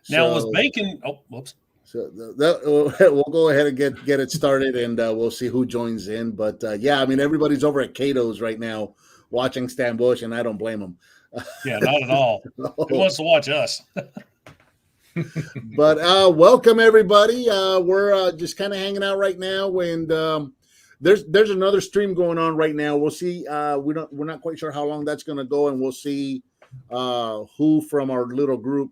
Now, was bacon? Oh, whoops. So we'll go ahead and get it started, and we'll see who joins in. But yeah, I mean, everybody's over at Cato's right now watching Stan Bush, and I don't blame them. Yeah, not at all. No. Who wants to watch us? But welcome everybody. We're just kind of hanging out right now, and there's another stream going on right now. We'll see. We're not quite sure how long that's going to go, and we'll see who from our little group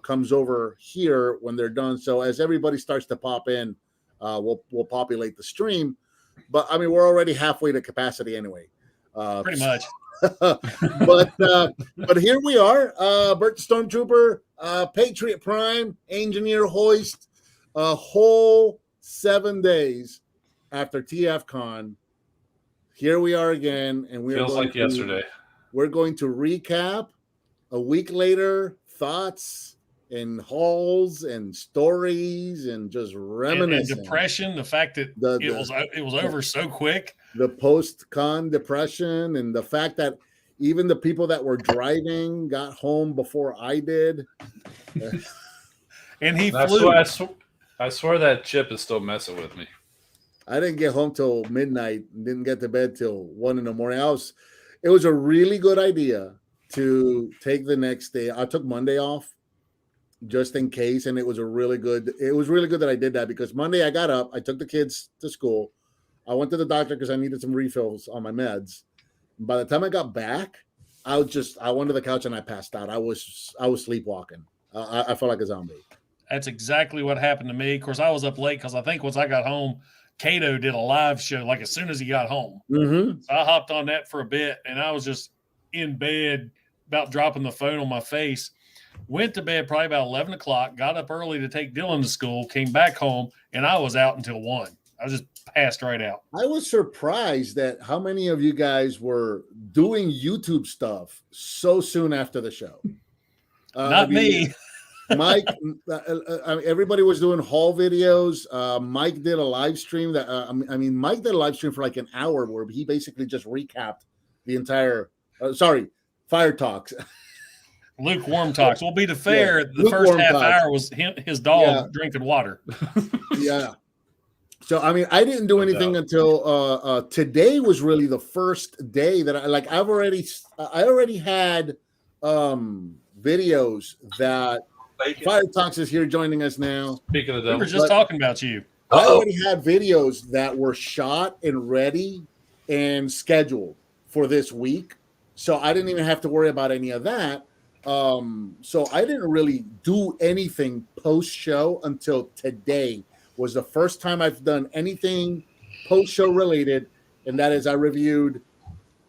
comes over here when they're done. So as everybody starts to pop in, we'll populate the stream. But I mean, we're already halfway to capacity anyway. Pretty much. but here we are. Bert the Stormtrooper, Patriot Prime, Engineer Hoist, a whole 7 days after TFCon. Here we are again, and feels like yesterday. We're going to recap a week later. Thoughts and hauls and stories and just reminiscing. And depression, the fact that it was over so quick. The post-con depression and the fact that even the people that were driving got home before I did. And he flew. I swear that chip is still messing with me. I didn't get home till midnight and didn't get to bed till 1 a.m. It was a really good idea to take the next day. I took Monday off just in case, and it was really good that I did that, because Monday I got up, I took the kids to school, I went to the doctor because I needed some refills on my meds. By the time I got back, I went to the couch and I passed out. I was sleepwalking. I felt like a zombie. That's exactly what happened to me. Of course, I was up late because I think once I got home, Cato did a live show like as soon as he got home. Mm-hmm. So I hopped on that for a bit, and I was just in bed, about dropping the phone on my face. Went to bed probably about 11 o'clock, got up early to take Dylan to school, came back home, and I was out until 1. I just passed right out. I was surprised at how many of you guys were doing YouTube stuff so soon after the show. Not me. Mike, everybody was doing haul videos. Mike did a live stream Mike did a live stream for like an hour where he basically just recapped the entire Fire Talks. Lukewarm talks. Well, be fair, the first half hour was his dog drinking water. Yeah. So, I mean, I didn't do anything until today was really the first day that I already had videos that Fire Talks is here joining us now. Speaking of them, we were just talking about you. I already had videos that were shot and ready and scheduled for this week. So I didn't even have to worry about any of that. So I didn't really do anything post-show until today. Was the first time I've done anything post-show related, and that is I reviewed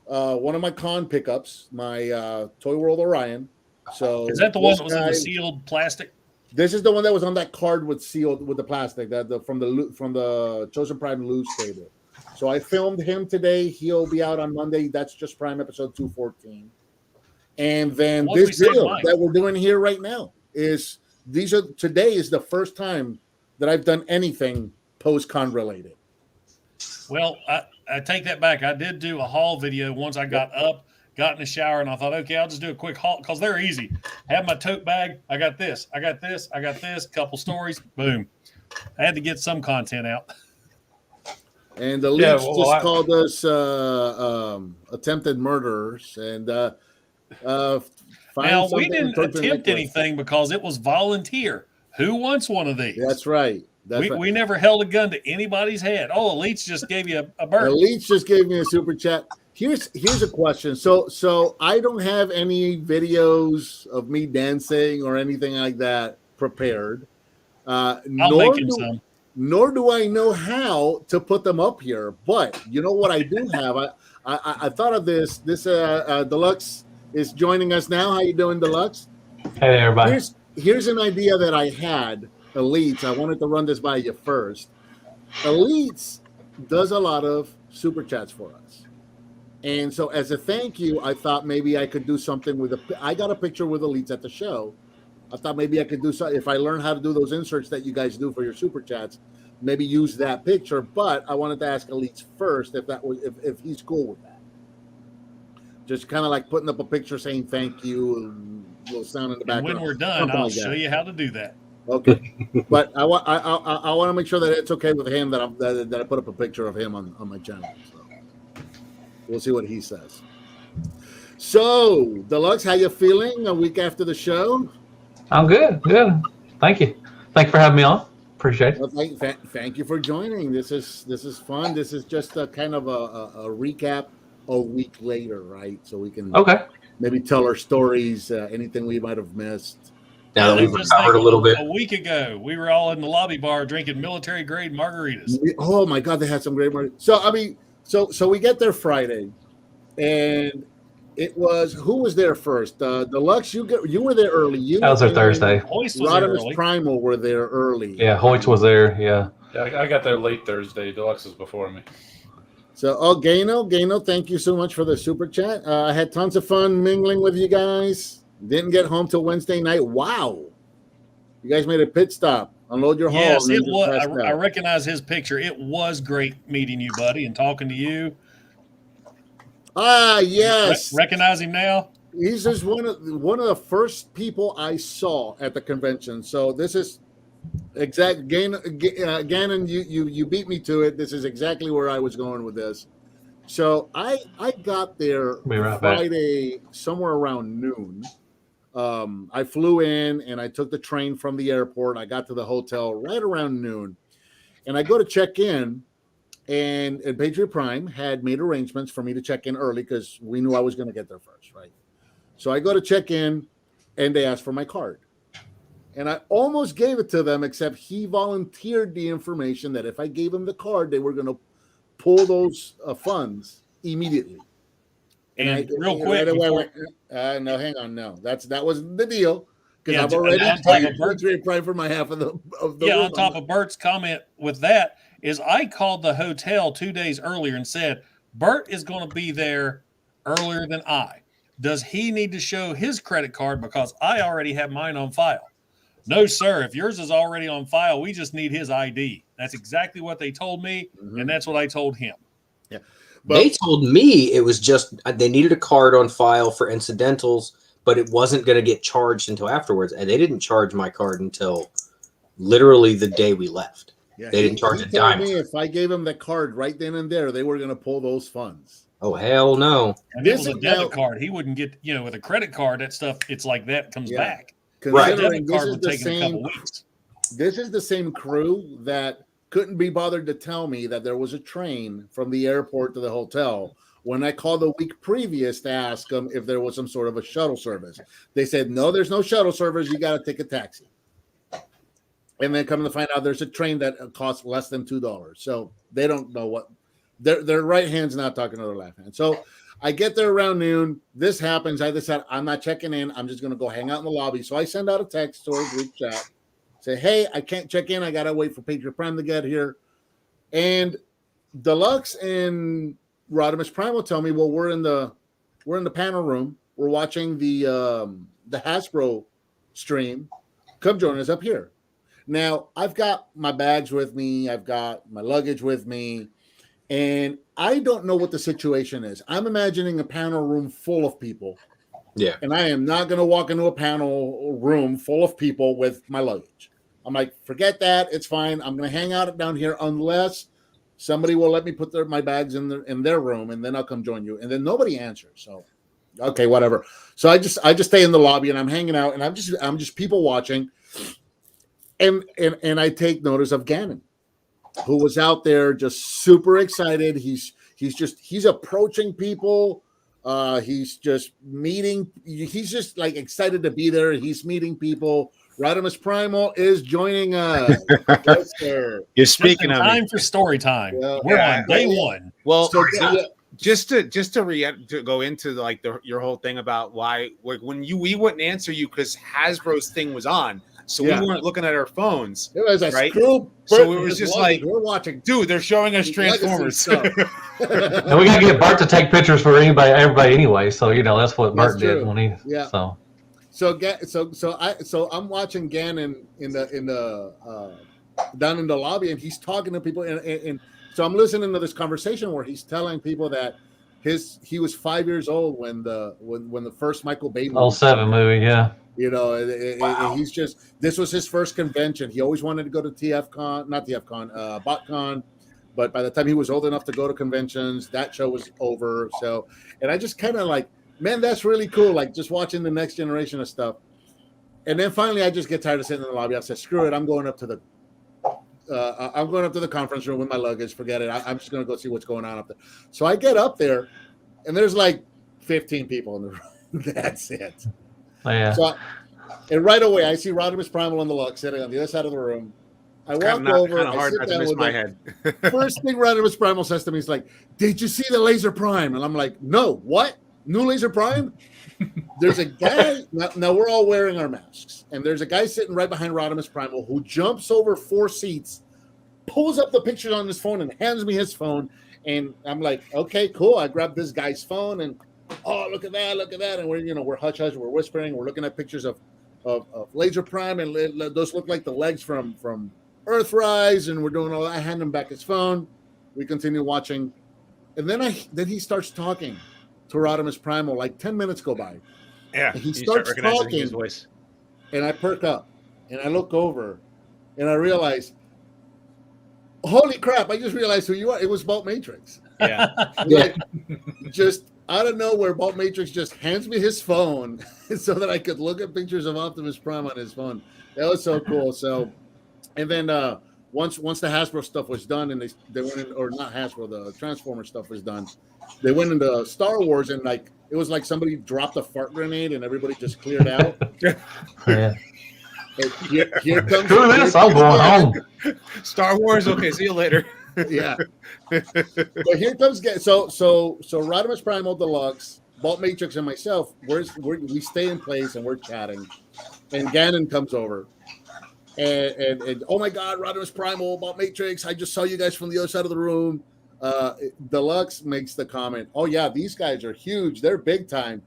one of my con pickups, my Toy World Orion. So is that the one that was in the sealed plastic? This is the one that was on that card with the plastic from the Chosen Prime loose table. So I filmed him today. He'll be out on Monday. That's just Prime episode 214. And then this video that we're doing here right now today is the first time that I've done anything post-con related. Well, I take that back. I did do a haul video once I got up, got in the shower, and I thought, okay, I'll just do a quick haul because they're easy. Have my tote bag. I got this, couple stories. Boom. I had to get some content out. And the leaks called us attempted murderers. And now, we didn't attempt anything because it was volunteer. Who wants one of these? That's right. We never held a gun to anybody's head. Oh, Elites just gave you a bird. Elites just gave me a super chat. Here's a question. So I don't have any videos of me dancing or anything like that prepared. Nor do I know how to put them up here. But you know what I do have? I thought of this. Deluxe is joining us now. How you doing, Deluxe? Hey, everybody. Here's an idea that I had, Elites. I wanted to run this by you first. Elites does a lot of super chats for us. And so as a thank you, I thought maybe I could do something I got a picture with Elites at the show. I thought maybe I could do something. If I learn how to do those inserts that you guys do for your super chats, maybe use that picture. But I wanted to ask Elites first if he's cool with that. Just kind of like putting up a picture saying thank you, little sound in the And background. when we're done, Something I'll like show that. you how to do that. Okay, but I want to make sure that it's okay with him that I put up a picture of him on my channel. So we'll see what he says. So, Deluxe, how you feeling a week after the show? I'm good. Good. Thank you. Thank you for having me on. Appreciate it. Well, thank you for joining. This is fun. This is just a kind of a recap a week later, right? So we can maybe tell our stories, anything we might have missed. Now that we've recovered a little bit. A week ago, we were all in the lobby bar drinking military-grade margaritas. Oh my God, they had some great margaritas. So I mean, so we get there Friday, and it was who was there first? Deluxe, you were there early. That was there Thursday. Hoist was there early. Primal were there early. Yeah, Hoyt was there. Yeah. Yeah, I got there late Thursday. Deluxe was before me. So, Gano, thank you so much for the super chat. I had tons of fun mingling with you guys. Didn't get home till Wednesday night. Wow. You guys made a pit stop. Unload your haul. Yes, it was. I recognize his picture. It was great meeting you, buddy, and talking to you. Ah, yes. Recognize him now? He's just one of the first people I saw at the convention. So this is exact Gannon, you beat me to it. This is exactly where I was going with this. So I got there Friday somewhere around noon. I flew in and I took the train from the airport. I got to the hotel right around noon, and I go to check in, and Patriot Prime had made arrangements for me to check in early because we knew I was going to get there first, right? So I go to check in, and they asked for my card, and I almost gave it to them, except he volunteered the information that if I gave him the card, they were going to pull those funds immediately. And real quick, no, hang on, no, that wasn't the deal because Yeah, I've already on top of paid Bert- Prime for my half of the Yeah, room. on top of Bert's comment with that is I called the hotel 2 days earlier and said, Bert is going to be there earlier than I. Does he need to show his credit card because I already have mine on file? No, sir. If yours is already on file, we just need his ID. That's exactly what they told me, and that's what I told him. Yeah. But they told me it was just they needed a card on file for incidentals, but it wasn't going to get charged until afterwards. And they didn't charge my card until literally the day we left. Yeah, they didn't charge a dime. Me if I gave him the card right then and there, they were going to pull those funds. Oh, hell no. And this was a debit card. He wouldn't get, with a credit card, that stuff, it's like that comes back. Right. A debit card would take a couple weeks. This is the same crew that couldn't be bothered to tell me that there was a train from the airport to the hotel when I called the week previous to ask them if there was some sort of a shuttle service. They said, no, there's no shuttle service. You got to take a taxi. And then come to find out there's a train that costs less than $2. So they don't know what their right hand's not talking to their left hand. So I get there around noon. This happens. I decide I'm not checking in. I'm just going to go hang out in the lobby. So I send out a text to our group chat. Say, hey, I can't check in. I got to wait for Patriot Prime to get here. And Deluxe and Rodimus Prime will tell me, well, we're in the panel room. We're watching the Hasbro stream. Come join us up here. Now, I've got my bags with me. I've got my luggage with me. And I don't know what the situation is. I'm imagining a panel room full of people. Yeah. And I am not going to walk into a panel room full of people with my luggage. I'm like, forget that. It's fine. I'm going to hang out down here unless somebody will let me put my bags in their room, and then I'll come join you. And then nobody answers. So, okay, whatever. So I just stay in the lobby and I'm hanging out, and I'm just people watching. And I take notice of Gannon, who was out there just super excited. He's approaching people. He's just meeting. He's just like excited to be there. He's meeting people. Rodimus Primal is joining us. Yes, sir. You're speaking of time for story time. Yeah. We're on day one. Well, just to go into like your whole thing about why when we wouldn't answer you because Hasbro's thing was on, so we weren't looking at our phones. It was a right? screw. So it was just like we're watching. Dude, they're showing us Transformers. And we gotta get Bert to take pictures for everybody anyway. So that's what Bert did when he. Yeah. So I'm watching Gannon in the down in the lobby, and he's talking to people, and so I'm listening to this conversation where he's telling people that he was 5 years old when the first Michael Bay movie. 07 movie, yeah. You know, he's just, this was his first convention. He always wanted to go to BotCon, but by the time he was old enough to go to conventions, that show was over. So, and I just kind of like, man, that's really cool. Like just watching the next generation of stuff. And then finally, I just get tired of sitting in the lobby. I said, screw it, I'm going up to the conference room with my luggage. Forget it. I'm just going to go see what's going on up there. So I get up there, and there's like 15 people in the room. That's it. Oh, yeah. So, and right away, I see Rodimus Primal on the Lux sitting on the other side of the room. I walk over. Kind of hard not to miss my head. First thing Rodimus Primal says to me is like, "Did you see the Laser Prime?" And I'm like, "No, what? New Laser Prime?" There's a guy. Now we're all wearing our masks, and there's a guy sitting right behind Rodimus Primal who jumps over 4 seats, pulls up the pictures on his phone, and hands me his phone. And I'm like, "Okay, cool." I grab this guy's phone and. Oh, look at that! And we're hush hush. We're whispering. We're looking at pictures of Laser Prime, and those look like the legs from Earthrise. And we're doing all that. I hand him back his phone. We continue watching, and then he starts talking to Rodimus Primal. Like 10 minutes go by. Yeah, and he starts talking. His voice. And I perk up, and I look over, and I realize, holy crap! I just realized who you are. It was Bolt Matrix. Yeah, like, just. Out of nowhere, Bolt Matrix just hands me his phone so that I could look at pictures of Optimus Prime on his phone. That was so cool. So, and then once the Hasbro stuff was done, and they went in, or not Hasbro, the Transformer stuff was done, they went into Star Wars, and like it was like somebody dropped a fart grenade, and everybody just cleared out. Yeah. Here comes. Screw this! I'm going home. Star Wars. Okay, see you later. Yeah. But here comes so Rodimus Primal Deluxe, Bolt Matrix, and myself. We stay in place and we're chatting, and Ganon comes over, and oh my God, Rodimus Primal, Bolt Matrix! I just saw you guys from the other side of the room. Deluxe makes the comment, "Oh yeah, these guys are huge. They're big time."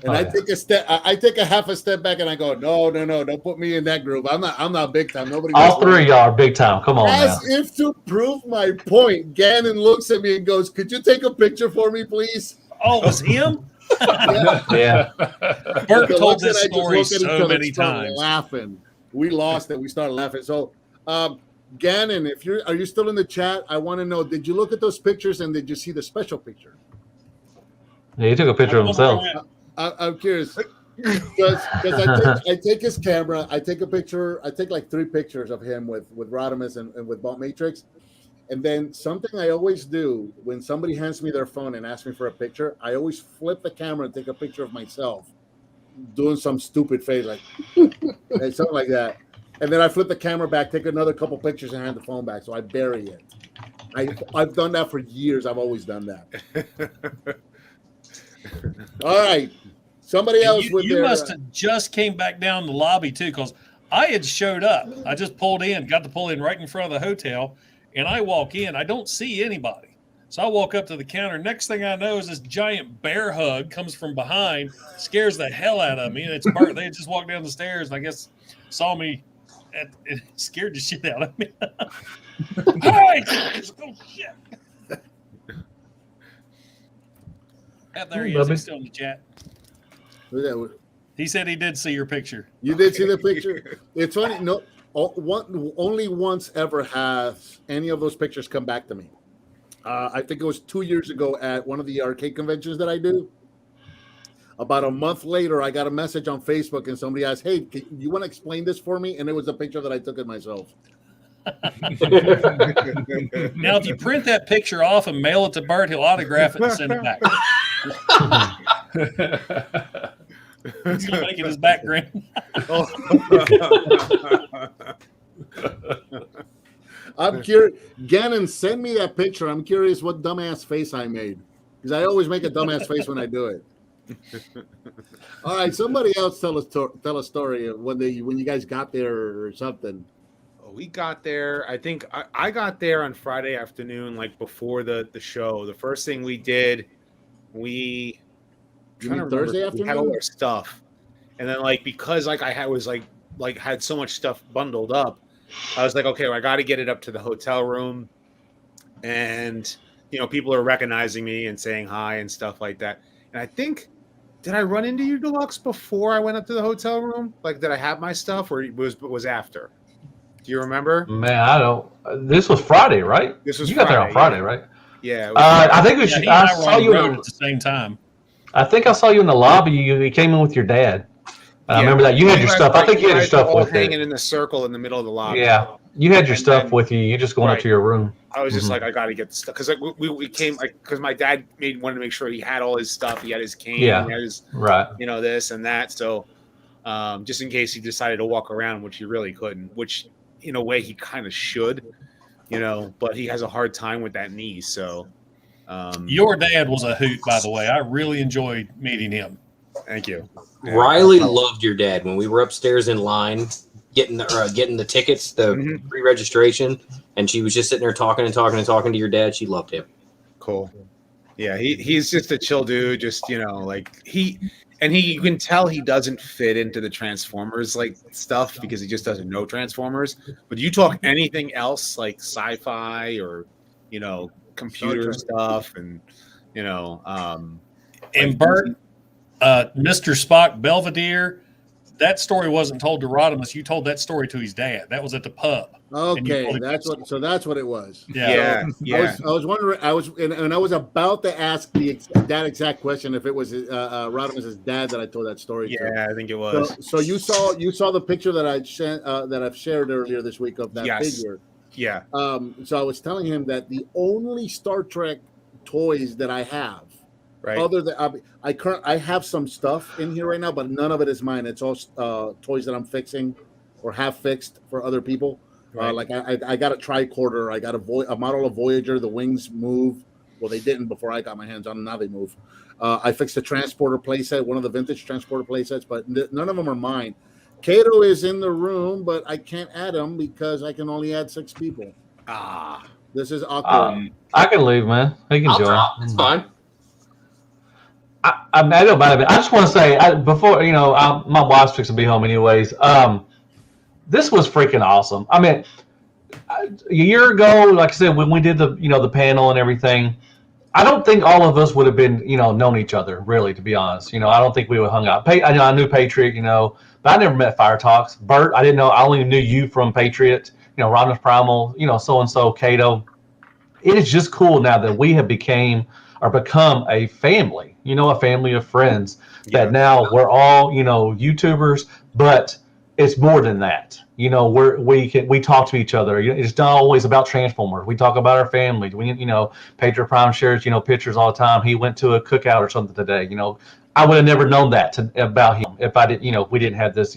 And I take a half a step back, and I go, no, don't put me in that group. I'm not big time. Nobody. All three of y'all are big time. Come on now. As if to prove my point, Ganon looks at me and goes, "Could you take a picture for me, please?" Oh, it was him? Yeah. Bert told this story so many times. Laughing. We lost it. We started laughing. So, Ganon, are you still in the chat? I want to know, did you look at those pictures and did you see the special picture? Yeah, he took a picture of himself. I'm curious because I take his camera, I take a picture, I take like 3 pictures of him with Rodimus and with Bolt Matrix, and then something I always do when somebody hands me their phone and asks me for a picture, I always flip the camera and take a picture of myself doing some stupid face like something like that, and then I flip the camera back, take another couple pictures, and hand the phone back, so I bury it. I've done that for years. I've always done that. All right. Somebody else you must have just came back down the lobby too, because I had showed up. I just got to pull in right in front of the hotel, and I walk in. I don't see anybody. So I walk up to the counter. Next thing I know is this giant bear hug comes from behind, scares the hell out of me. And it's Bert. They had just walked down the stairs and I guess saw me. It scared the shit out of me. Hi! Oh, shit. There he is. He's still in the chat. He said he did see your picture. You did see the picture? It's funny. No, only once ever has any of those pictures come back to me. I think it was 2 years ago at one of the arcade conventions that I do. About a month later, I got a message on Facebook and somebody asked, "Hey, you want to explain this for me?" And it was a picture that I took of myself. Now, if you print that picture off and mail it to Bert, he'll autograph it and send it back. He's going to make it his background. I'm curious. Gannon, send me that picture. I'm curious what dumbass face I made, because I always make a dumbass face when I do it. All right, somebody else tell a story of when you guys got there or something. We got there. I think I got there on Friday afternoon, like before the show. The first thing we did, Thursday afternoon? We had all our stuff, and then because I had so much stuff bundled up, I was like, okay, well, I got to get it up to the hotel room, and people are recognizing me and saying hi and stuff like that. And I think, did I run into you, Deluxe, before I went up to the hotel room? Like, did I have my stuff, or was after? Do you remember? Man, I don't. This was Friday, right? This was you got there on Friday, yeah. right? Yeah. I think it was, Yeah, he and I I were saw on the you. road at the same time. I think I saw you in the lobby. You came in with your dad. I remember that. You had your stuff. I think you had your stuff with hanging you. in the circle in the middle of the lobby. Yeah, you had your And stuff then- with you. You're just going up right. to your room. I was just like, I got to get the stuff because we came because my dad wanted to make sure he had all his stuff. He had his cane. Yeah. He had his Right. this and that. So just in case he decided to walk around, which he really couldn't. Which in a way he kind of should, but he has a hard time with that knee. So Your dad was a hoot, by the way. I really enjoyed meeting him. thank you. Riley loved your dad when we were upstairs in line getting the tickets, the pre-registration, and she was just sitting there talking to your dad. She loved him. Cool. Yeah, he's just a chill dude. Just you can tell he doesn't fit into the Transformers stuff because he just doesn't know Transformers. But you talk anything else like sci-fi or computer stuff and And Bert, Mr. Spock Belvedere, that story wasn't told to Rodimus. You told that story to his dad. That was at the pub. Okay, that's what it was. Yeah. I was wondering. I was about to ask that exact question if it was Rodimus's dad that I told that story to. Yeah, I think it was. So you saw the picture that I've shared earlier this week of that figure. Yeah. So I was telling him that the only Star Trek toys that I have, right, other than I have some stuff in here right now, but none of it is mine. It's all toys that I'm fixing or have fixed for other people. Right. Like I got a tricorder. I got a model of Voyager. The wings move. Well, they didn't before I got my hands on them. Now they move. I fixed a transporter playset, one of the vintage transporter playsets, but none of them are mine. Kato is in the room, but I can't add him because I can only add 6 people. This is awkward. I can leave, man. He can join. It's fine. I don't mind it. I just want to say before my wife's fixing to be home anyways. This was freaking awesome. I mean, a year ago, like I said, when we did the panel and everything, I don't think all of us would have been known each other really, to be honest. I don't think we would have hung out. I knew Patriot, but I never met Fire Talks. Bert, I didn't know. I only knew you from Patriot. Rodimus Primal. So and so Kato. It is just cool now that we have become a family. A family of friends. That now we're all YouTubers, but it's more than that. We talk to each other. It's not always about Transformers. We talk about our family. Patriot Prime shares pictures all the time. He went to a cookout or something today. I would have never known that about him if I didn't. We didn't have this.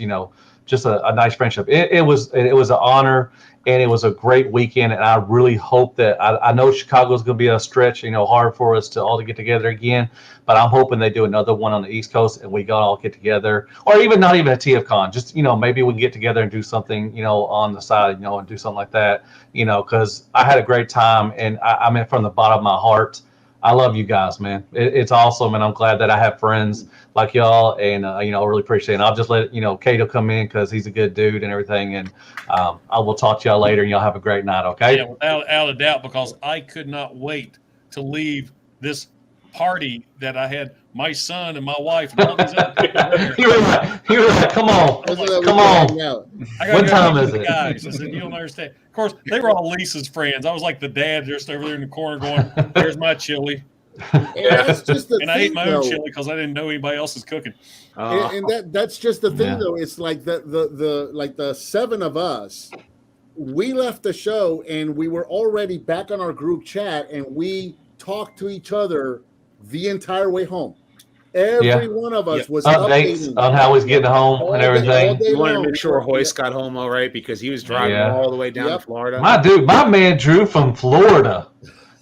Just a nice friendship. It was an honor, and it was a great weekend. And I really hope that I know Chicago's going to be a stretch. Hard for us to all to get together again. But I'm hoping they do another one on the East Coast and we all get together, or even not even a TFCon. Just maybe we can get together and do something on the side, and do something like that. Because I had a great time, and I mean from the bottom of my heart, I love you guys, man. It's awesome, and I'm glad that I have friends like y'all, and I really appreciate it. And I'll just let Kato come in because he's a good dude and everything, and I will talk to y'all later, and y'all have a great night, okay? Yeah, without a doubt, because I could not wait to leave this party that I had my son and my wife and all these other people. You're like, come on. What time is it? Guys, I said, you don't understand. Of course, they were all Lisa's friends. I was like the dad just over there in the corner going, "There's my chili." And I ate my own chili because I didn't know anybody else is cooking. And that's just the thing, though. It's like the 7 of us. We left the show and we were already back on our group chat, and we talked to each other the entire way home. Every one of us was updates on how he's getting home and everything. You wanted to make sure Hoist got home all right because he was driving all the way down to Florida. My man drew from Florida.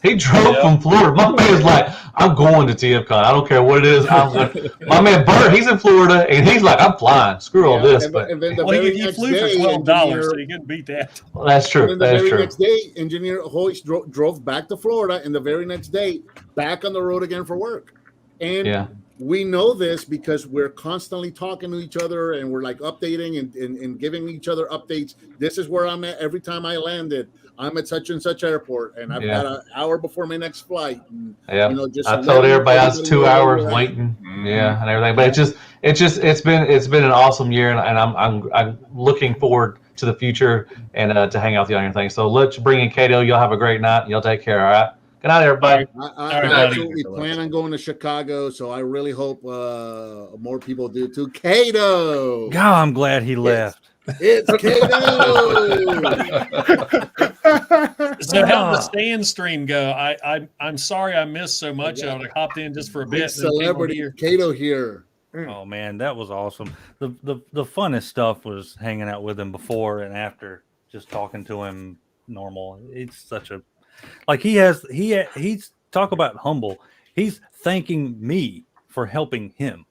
He drove from Florida. My man's like, I'm going to TFCon. I don't care what it is. My man Bert, he's in Florida, and he's like, I'm flying. Screw all this. And then he flew for $12, so you couldn't beat that. Well, that's true. And the very next day, Engineer Hoist drove back to Florida, and the very next day, back on the road again for work. And we know this because we're constantly talking to each other and we're like updating and giving each other updates. This is where I'm at every time I landed. I'm at such and such airport, and I've got an hour before my next flight. And, Yeah, just I told everybody I was 2 know where hours we're at. waiting. Yeah, and everything. But it's been an awesome year, and I'm looking forward to the future and to hang out with you on your thing. So let's bring in Cato. You'll have a great night. Y'all take care. All right. Good night, everybody. I absolutely plan on going to Chicago, so I really hope more people do too. Cato, God, I'm glad he left. It's Cato. So how did the stand stream go? I'm sorry I missed so much. I hopped in just for a bit. Celebrity Cato here. Oh man, that was awesome. The funnest stuff was hanging out with him before and after, just talking to him normal. It's such a he's talk about humble. He's thanking me for helping him.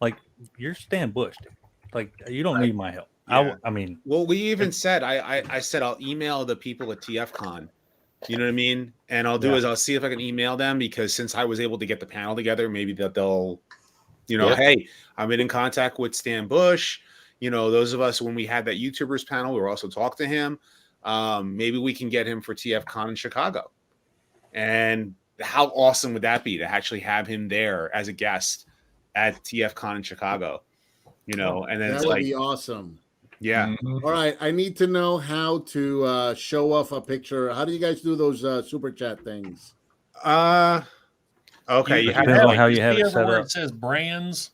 Like, you're Stan Bush. Like, you don't need my help. Yeah. I mean, well, we even said I said I'll email the people at TFCon. You know what I mean? And I'll do is I'll see if I can email them, because since I was able to get the panel together, maybe that they'll, hey, I'm in contact with Stan Bush. Those of us, when we had that YouTubers panel, we were also talking to him. Maybe we can get him for TFCon in Chicago. And how awesome would that be to actually have him there as a guest at TFCon in Chicago? And then that it's would be awesome. Yeah. Mm-hmm. All right. I need to know how to show off a picture. How do you guys do those super chat things? Okay. You have on how you have it set where up. it says brands.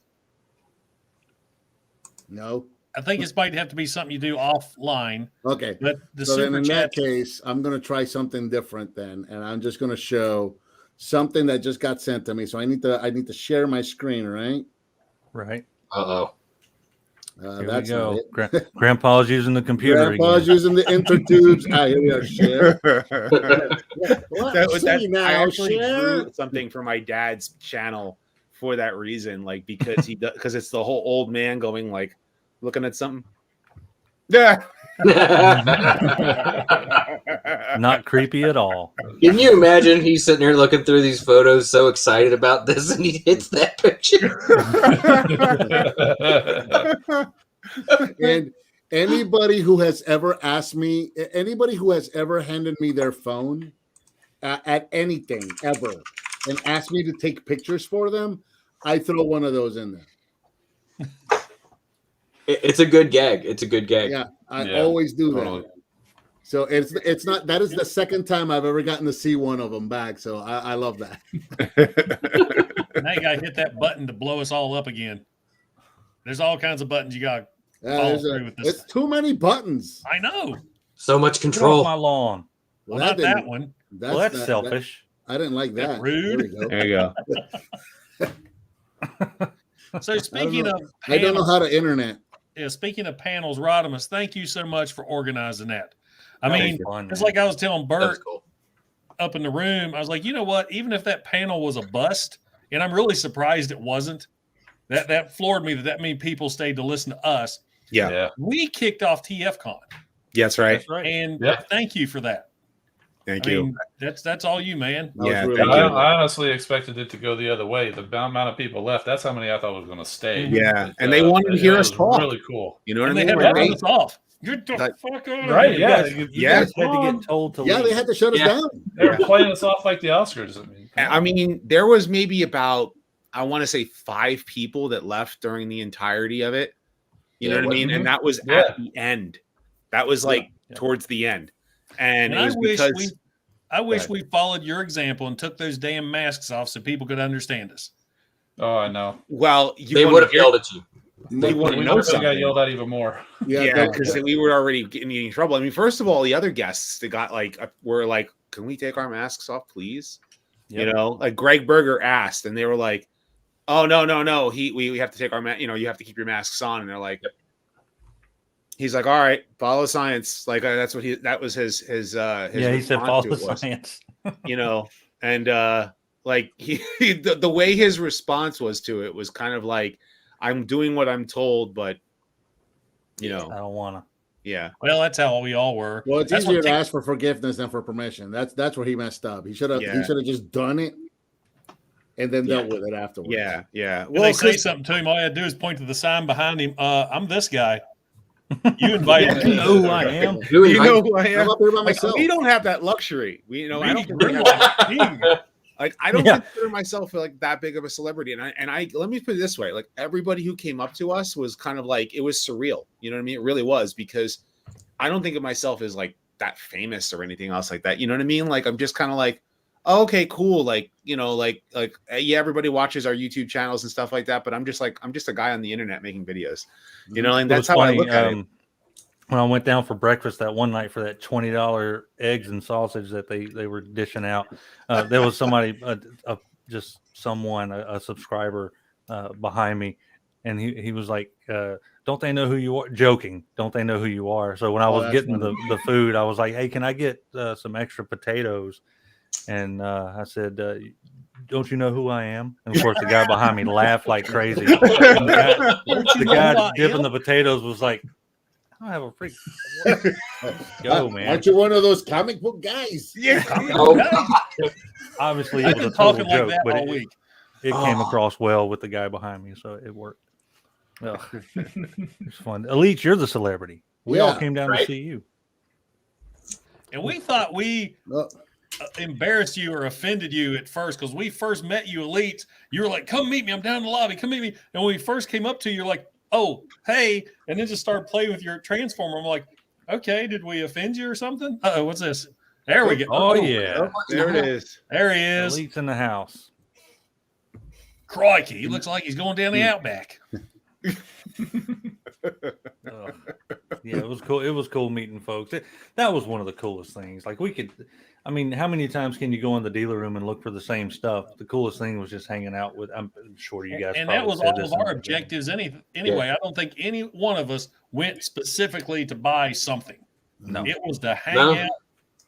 No. I think it might have to be something you do offline. Okay. But the so then super in chat, that case, I'm going to try something different then, and I'm just going to show something that just got sent to me. So I need to share my screen, right? Right. Uh-oh. Here That's we go. not it. Grandpa's using the computer. Grandpa's again. using the intertubes. Here we are. Share. I actually drew something for my dad's channel for that reason, like because it's the whole old man going like looking at something. Yeah. Not creepy at all. Can you imagine he's sitting there looking through these photos, so excited about this, and he hits that picture? And anybody who has ever handed me their phone at anything ever and asked me to take pictures for them, I throw one of those in there. It's a good gag. It's a good gag. Yeah, I always do that. So it's not, that is the second time I've ever gotten to see one of them back. So I love that. Now you gotta hit that button to blow us all up again. There's all kinds of buttons you got. It's too many buttons. I know. So much Get control. off my lawn. Well, not that one. That's selfish. I didn't like that. Rude. There you go. So speaking of panels, I don't know how to internet. Yeah, speaking of panels, Rodimus, thank you so much for organizing that. I mean, fun, it's like I was telling Bert Cool. up in the room. I was like, you know what? Even if that panel was a bust, and I'm really surprised it wasn't, that floored me that many people stayed to listen to us. Yeah. We kicked off TFCon. Yeah, that's right. That's right. And thank you for that. Thank I you. mean, that's all you, man. Yeah, really thank I you. honestly expected it to go the other way. The amount of people left, that's how many I thought was going to stay. Yeah, But, and they wanted to hear us it was talk. Really cool. You know what And I they mean? had to Like, run us off. Get the Like- fuck out of Right? here. Yeah. You Yeah. guys had to get told to Yeah, leave. they had to shut us down. They were playing us off like the Oscars. I mean, there was maybe about, I want to say 5 people that left during the entirety of it. You know what I mean? And that was at the end. That was like towards the end. And it was because I wish we followed your example and took those damn masks off so people could understand us. Oh, I know. well, They would have yelled at you. You want to We know would have got something? yelled at even more. Yeah, because we were already getting in trouble. I mean, first of all, the other guests that got were like, "Can we take our masks off, please?" Yep. You know, like Greg Berger asked, and they were like, "Oh no, we have to take our you have to keep your masks on." And they're like, he's like, "All right, follow science." Like that was his He said follow the science. You know, and like the way his response was to it was kind of like, "I'm doing what I'm told, but I don't want to. yeah." Well, that's how we all were. Well, it's That's easier what to ask for forgiveness than for permission. That's where he messed up. He should have just done it and then Yeah. dealt with it afterwards. Yeah, yeah. When they say 'cause- something to him, all I had to do is point to the sign behind him. I'm this guy. You invited You me. know who I am. Who you know invited- who I I'm am? up here by Like, myself. we don't have that luxury. I don't Me, think we have Grimlock King. like I don't Yeah. consider myself like that big of a celebrity. And I let me put it this way: like everybody who came up to us was kind of like it was surreal. You know what I mean? It really was, because I don't think of myself as like that famous or anything else like that. You know what I mean? Like I'm just kind of like, oh, okay, cool. Like, you know, like yeah, everybody watches our YouTube channels and stuff like that, but I'm just a guy on the internet making videos. You know, and It that's was how funny, I look at it. when I went down for breakfast that one night for that $20 eggs and sausage that they were dishing out. There was somebody, just someone, a subscriber behind me, and he was like, "Don't they know who you are?" Joking, "Don't they know who you are?" So when I Oh, was that's getting funny. the food, I was like, "Hey, can I get some extra potatoes?" And I said, "Don't you know who I am?" And of course, the guy behind me laughed like crazy. And the guy dipping the potatoes was like, "I don't have a freak." Go, man. Aren't you one of those comic book guys? Yeah. Oh, Obviously, I've it was a been total talking like joke, that but all it week. came across well with the guy behind me, so it worked. Ugh. It's fun. Elite, you're the celebrity. We all Yeah, came down to right. see you. And we thought we No. embarrassed you or offended you at first, because we first met you, Elite. You were like, "Come meet me. I'm down in the lobby. Come meet me." And when we first came up to you, you're like, "Oh, hey," and then just started playing with your transformer. I'm like, "Okay, did we offend you or something?" Uh-oh, what's this? There we go. Oh, yeah. There it is. There he is. Elite's in the house. Crikey, he looks like he's going down the outback. Ugh. Yeah, it was cool. It was cool meeting folks. That was one of the coolest things. Like I mean, how many times can you go in the dealer room and look for the same stuff? The coolest thing was just hanging out with. I'm sure you guys. And that probably was said all this of in our the beginning. objectives. Anyway, I don't think any one of us went specifically to buy something. No. It was to hang No. out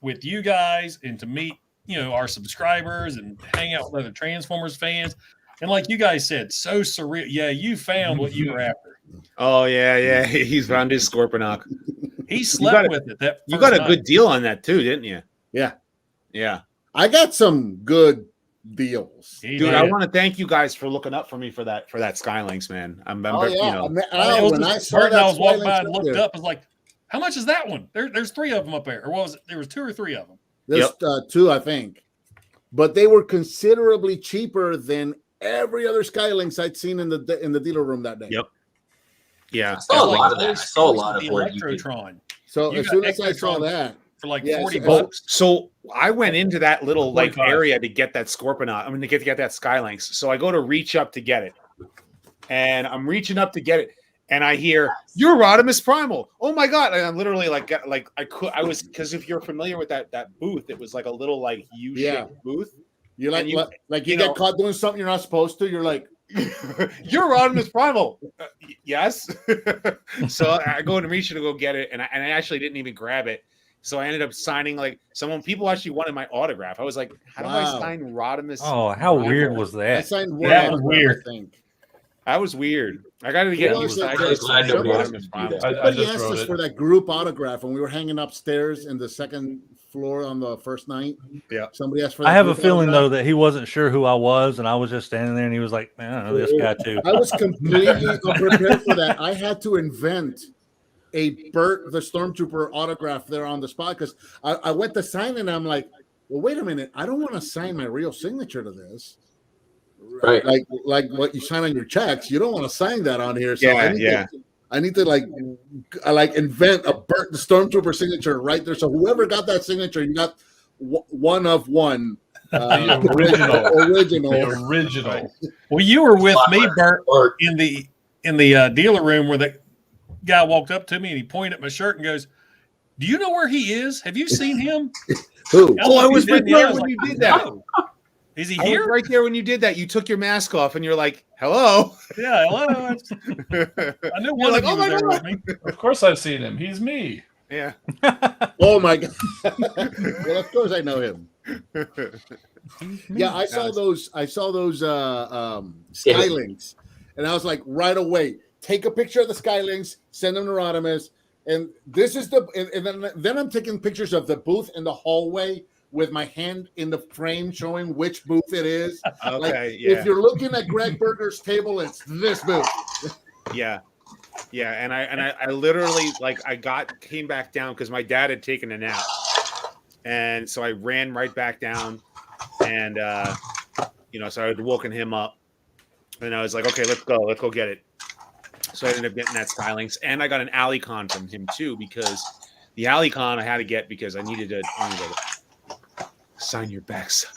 with you guys and to meet, our subscribers and hang out with other Transformers fans. And like you guys said, so surreal. Yeah, you found what you were after. Oh yeah. He's found his Scorponok. He slept got with it. That You first got a night. good deal on that too, didn't you? Yeah. Yeah. I got some good deals. He Dude, did. I want to thank you guys for looking up for me for that Skylinks, man. I'm Oh, yeah. you know. Man, It was when I just saw Bert and that I was walking Skylinks by and up looked there, up. I was like, "How much is that one?" There's 3 of them up there, or what was it? There was 2 or 3 of them. There's two, I think, but they were considerably cheaper than every other Skylinks I'd seen in the dealer room that day. Yep. Yeah. I saw a lot of that. I saw a lot of the where you could- Electrotron So You as got soon as I saw Ectotron that, for like Yeah, $40 so- bucks. So I went into that little like 45. area to get that Scorponok. To get that Skylinks. So I go to reach up to get it, and I'm reaching up to get it, and I hear you're Rodimus Primal. Oh my god! And I'm literally I was because if you're familiar with that booth, it was like a little like U-shaped Yeah. booth. you're like, And you- like you you know- get caught doing something you're not supposed to. You're like, You're Rodimus Primal. Yes. So I go and reach to go get it, and I actually didn't even grab it. So I ended up signing people actually wanted my autograph. I was like, how do I Wow. sign Rodimus? Oh, how Primal? weird was I that? signed one. That was autograph, weird. I think. That was weird. I got to get Well, used it's to like- I just glad signed nobody asked me Rodimus to do Primal. that. I Somebody just asked wrote us it. for that group autograph when we were hanging upstairs in the second floor on the first night. Yeah. Somebody asked for. I that have a group feeling autograph. though that he wasn't sure who I was, and I was just standing there, and he was like, "Man, I don't know this guy too." I was completely unprepared for that. I had to invent a Bert the Stormtrooper autograph there on the spot because I went to sign it and I'm like, well, wait a minute. I don't want to sign my real signature to this. Right. Like what you sign on your checks. You don't want to sign that on here. So Yeah, I need to invent a Bert the Stormtrooper signature right there. So whoever got that signature, you got one of one. The original. original. The original. Well, you were with me, Bert, Or in the dealer room where the guy walked up to me and he pointed at my shirt and goes, "Do you know where he is? Have you seen him?" Who? Oh, I was He's right been there was when like, you did that. "No." Is he I was here? right there when you did that. You took your mask off and you're like, "Hello." Yeah, hello. I knew one like, of you "Oh my was there God." with me. Of course I've seen him. He's me. Yeah. Oh my god! Well, of course I know him. Yeah, I saw those Skylinks, and I was like, right away, take a picture of the Skylinks, send them to Rodimus, and this is and then I'm taking pictures of the booth in the hallway with my hand in the frame showing which booth it is. Okay, Like, yeah. if you're looking at Greg Berger's table, it's this booth. Yeah. Yeah. And I literally came back down because my dad had taken a nap. And so I ran right back down and so I had woken him up and I was like, okay, let's go get it. So I ended up getting that stylings and I got an Alley-Con from him too, because the Alley-Con I had to get because I needed to sign your backside.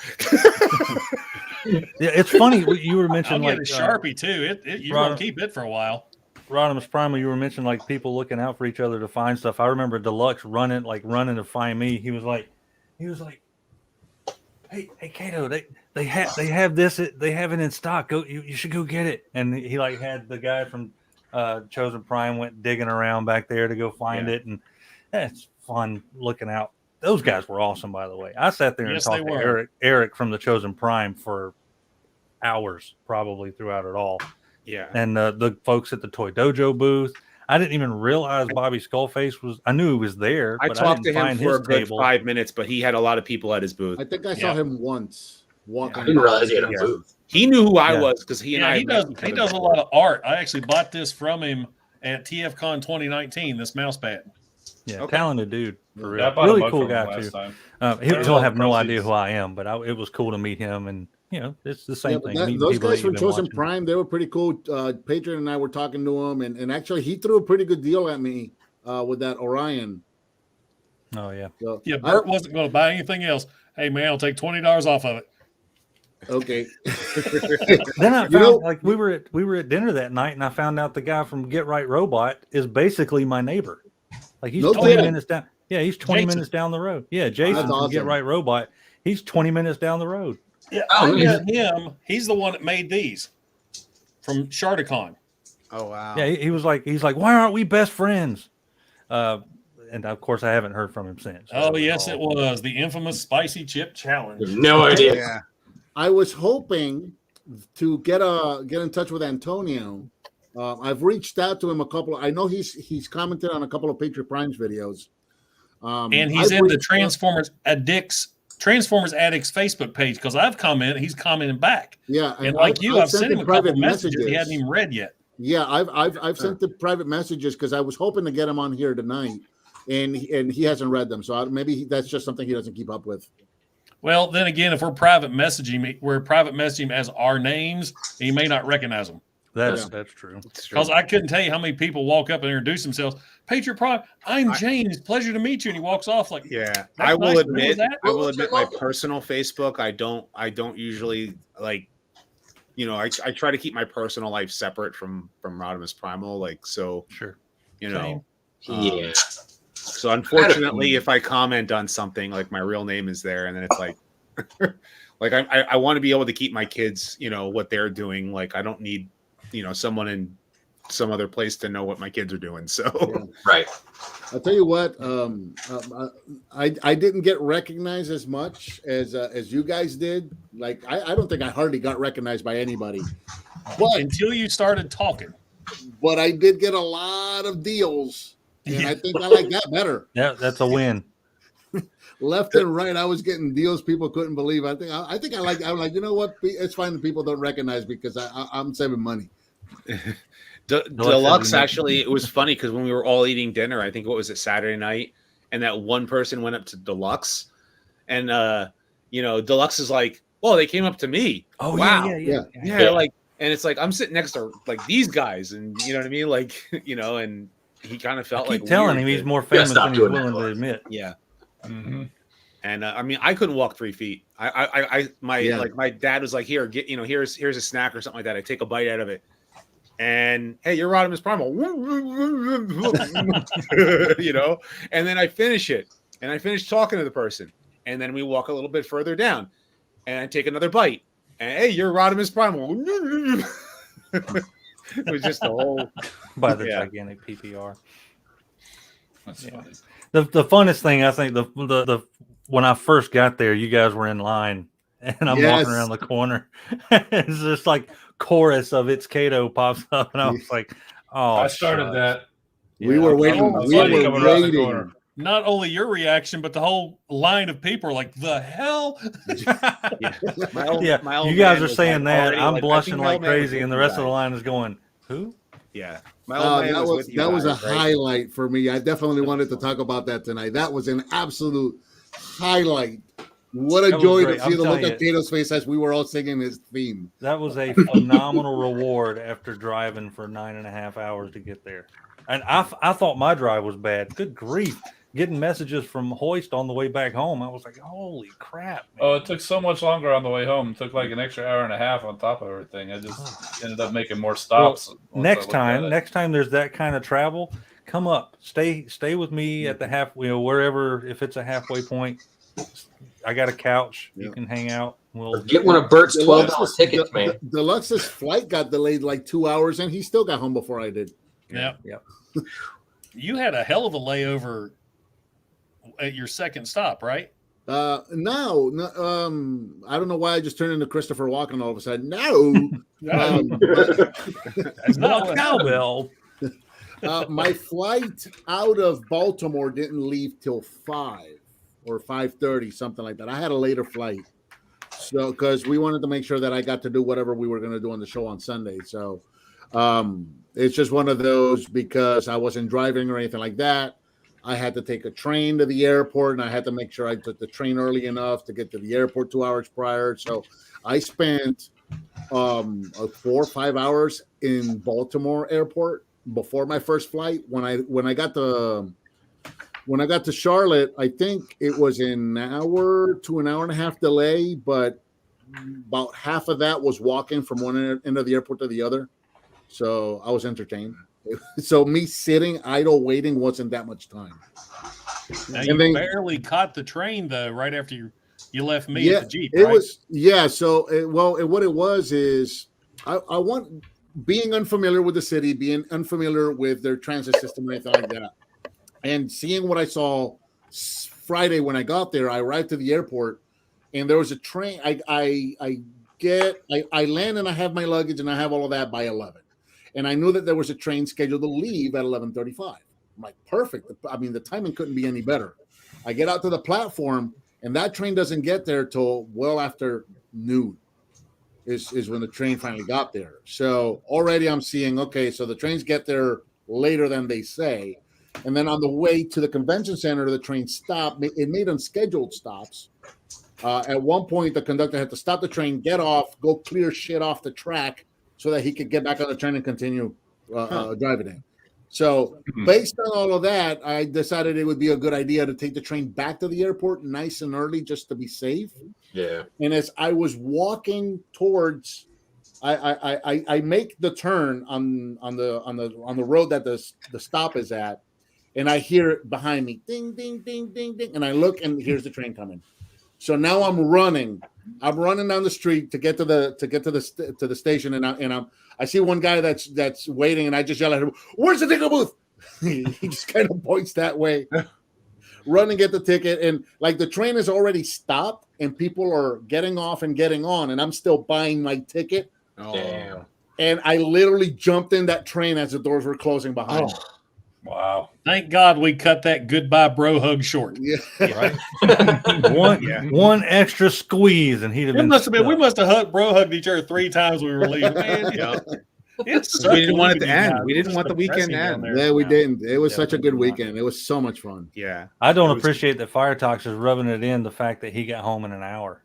Yeah, it's funny you were mentioning I'll like get a Sharpie too. You want to keep it for a while. Rodimus Primal, you were mentioning like people looking out for each other to find stuff. I remember Deluxe running to find me. He was like, hey Kato, they have this, they have it in stock. Go, you should go get it. And he like had the guy from Chosen Prime went digging around back there to go find it, and that's fun looking out. Those guys were awesome, by the way. I sat there and talked to Eric from the Chosen Prime for hours, probably throughout it all. Yeah. And the folks at the Toy Dojo booth. I didn't even realize Bobby Skullface was. I knew he was there. I but talked I to him for a good table. 5 minutes, but he had a lot of people at his booth. I think I saw him once walking. I didn't realize he had a booth. He knew who I was because he does a lot of art. I actually bought this from him at TFCon 2019. This mouse pad. Yeah, talented dude. For real. Yeah, I bought a Really mug cool from him guy last too. time. He'll have no idea who I am, but it was cool to meet him, and it's the same thing. Meeting Those people guys that you've from been Chosen watching. Prime, they were pretty cool. Patron and I were talking to him, and actually he threw a pretty good deal at me with that Orion. Oh yeah. So, Yeah, Bert wasn't going to buy anything else. Hey man, I'll take $20 off of it. Okay. Then I found like we were at dinner that night, and I found out the guy from Get Right Robot is basically my neighbor. Like he's 20 minutes down. Yeah, he's 20 minutes down the road. Yeah, Jason from Get Right Robot. He's 20 minutes down the road. Yeah, I met him. He's the one that made these from Shardicon. Oh wow. Yeah, he's like, why aren't we best friends? And of course, I haven't heard from him since. Oh yes, it was the infamous spicy chip challenge. No idea. Yeah. I was hoping to get in touch with Antonio. I've reached out to him a couple. I know he's commented on a couple of Patriot Prime's videos. And he's in the Transformers Addicts Facebook page because I've commented. He's commenting back. Yeah, and like I've sent him a couple of messages he hadn't even read yet. Yeah, I've sent the private messages because I was hoping to get him on here tonight, and he hasn't read them. So maybe that's just something he doesn't keep up with. Well, then again, if we're private messaging him as our names, he may not recognize them. That's true. Because I couldn't tell you how many people walk up and introduce themselves. Patriot Prime, I'm James. Pleasure to meet you. And he walks off like, yeah. I will admit my welcome. personal Facebook. I don't usually like, I try to keep my personal life separate from Rodimus Primal. Like, so, sure. Yeah. So unfortunately, if I comment on something, like my real name is there, and then it's like, like I want to be able to keep my kids, what they're doing. Like I don't need, someone in some other place to know what my kids are doing. So right. I'll tell you what, I didn't get recognized as much as you guys did. Like I don't think I hardly got recognized by anybody, but until you started talking. But I did get a lot of deals. And I think I like that better. Yeah, that's a win. Left and right, I was getting deals people couldn't believe. I'm like, you know what? It's fine that people don't recognize me because I'm saving money. Deluxe, actually, it was funny because when we were all eating dinner, I think, what was it, Saturday night, and that one person went up to Deluxe, and Deluxe is like, "Well, they came up to me." Oh wow, yeah. Like, and it's like I'm sitting next to like these guys, and you know what I mean, like and he kind of felt like telling weird, him he's more famous than he's willing to admit. Yeah. Mm-hmm. And I mean, I couldn't walk 3 feet. My dad was like, "Here, get here's a snack or something like that." I take a bite out of it, and hey, you're Rodimus Primal, and then I finish it, and I finish talking to the person, and then we walk a little bit further down, and I take another bite, and hey, you're Rodimus Primal. It was just the whole by the gigantic PPR. That's funny. The funnest thing, I think, the when I first got there, you guys were in line, and I'm walking around the corner. It's just like chorus of "It's Kato" pops up, and I was like, "Oh!" I started that. We were waiting. We were waiting. not only your reaction, but the whole line of people are like, "The hell!" Yeah, my old you guys man are was, saying like, that. already, I'm like, I blushing think my like old man was crazy, with and the you rest of the guys. line is going, "Who?" Yeah, my old man was with you that was a guys, right? highlight for me. I definitely wanted to talk about that tonight. That was an absolute highlight. What a That was joy to great. see I'm the look telling on Kato's face as we were all singing his theme. That was a phenomenal reward after driving for 9.5 hours to get there. And I thought my drive was bad. Good grief. Getting messages from Hoist on the way back home, I was like, holy crap, man. Oh, it took so much longer on the way home. It took like an extra hour and a half on top of everything. I just ended up making more stops. Next time there's that kind of travel, come up. Stay with me at the wherever, if it's a halfway point. I got a couch. Yeah. You can hang out. We'll Get one of Bert's $12 tickets, man. Deluxe's flight got delayed like 2 hours, and he still got home before I did. Yep. Yep. You had a hell of a layover at your second stop, right? No, I don't know why I just turned into Christopher Walken all of a sudden. No, That's not what cowbell. my flight out of Baltimore didn't leave till 5 or 5:30, something like that. I had a later flight, so because we wanted to make sure that I got to do whatever we were going to do on the show on Sunday. So it's just one of those, because I wasn't driving or anything like that. I had to take a train to the airport, and I had to make sure I took the train early enough to get to the airport 2 hours prior. So I spent 4 or 5 hours in Baltimore airport before my first flight. When I got to Charlotte, I think it was an hour to an hour and a half delay, but about half of that was walking from one end of the airport to the other. So I was entertained. So me sitting idle waiting wasn't that much time. Now, you barely caught the train though. Right after you left me at the Jeep. It right? was So what it was is I want, being unfamiliar with the city, being unfamiliar with their transit system and anything like that, and seeing what I saw Friday when I got there. I arrived to the airport, and there was a train. I land, and I have my luggage, and I have all of that by 11. And I knew that there was a train scheduled to leave at 11:35. I'm like, perfect. I mean, the timing couldn't be any better. I get out to the platform, and that train doesn't get there till well after noon is when the train finally got there. So already I'm seeing, okay, so the trains get there later than they say. And then on the way to the convention center, the train stopped. It made unscheduled stops. At one point, the conductor had to stop the train, get off, go clear shit off the track, so that he could get back on the train and continue driving in. So based on all of that, I decided it would be a good idea to take the train back to the airport nice and early, just to be safe. Yeah. And as I was walking towards, I make the turn on the road that the stop is at, and I hear it behind me, ding, ding, ding, ding, ding, and I look, and here's the train coming. So now I'm running down the street to get to the station, and I see one guy that's waiting, and I just yell at him, "Where's the ticket booth?" He just kind of points that way. Run and get the ticket, and like the train is already stopped, and people are getting off and getting on, and I'm still buying my ticket. Damn. And I literally jumped in that train as the doors were closing behind me. Wow. Thank God we cut that goodbye bro hug short. Yeah. Right. One extra squeeze, and he'd have been. We must have hugged each other 3 times when we were leaving. Man, We didn't want it to end. We didn't want the weekend to end. Yeah, we didn't. It was such a good weekend. It was so much fun. Yeah. I don't appreciate that Fire Talks is rubbing it in the fact that he got home in an hour.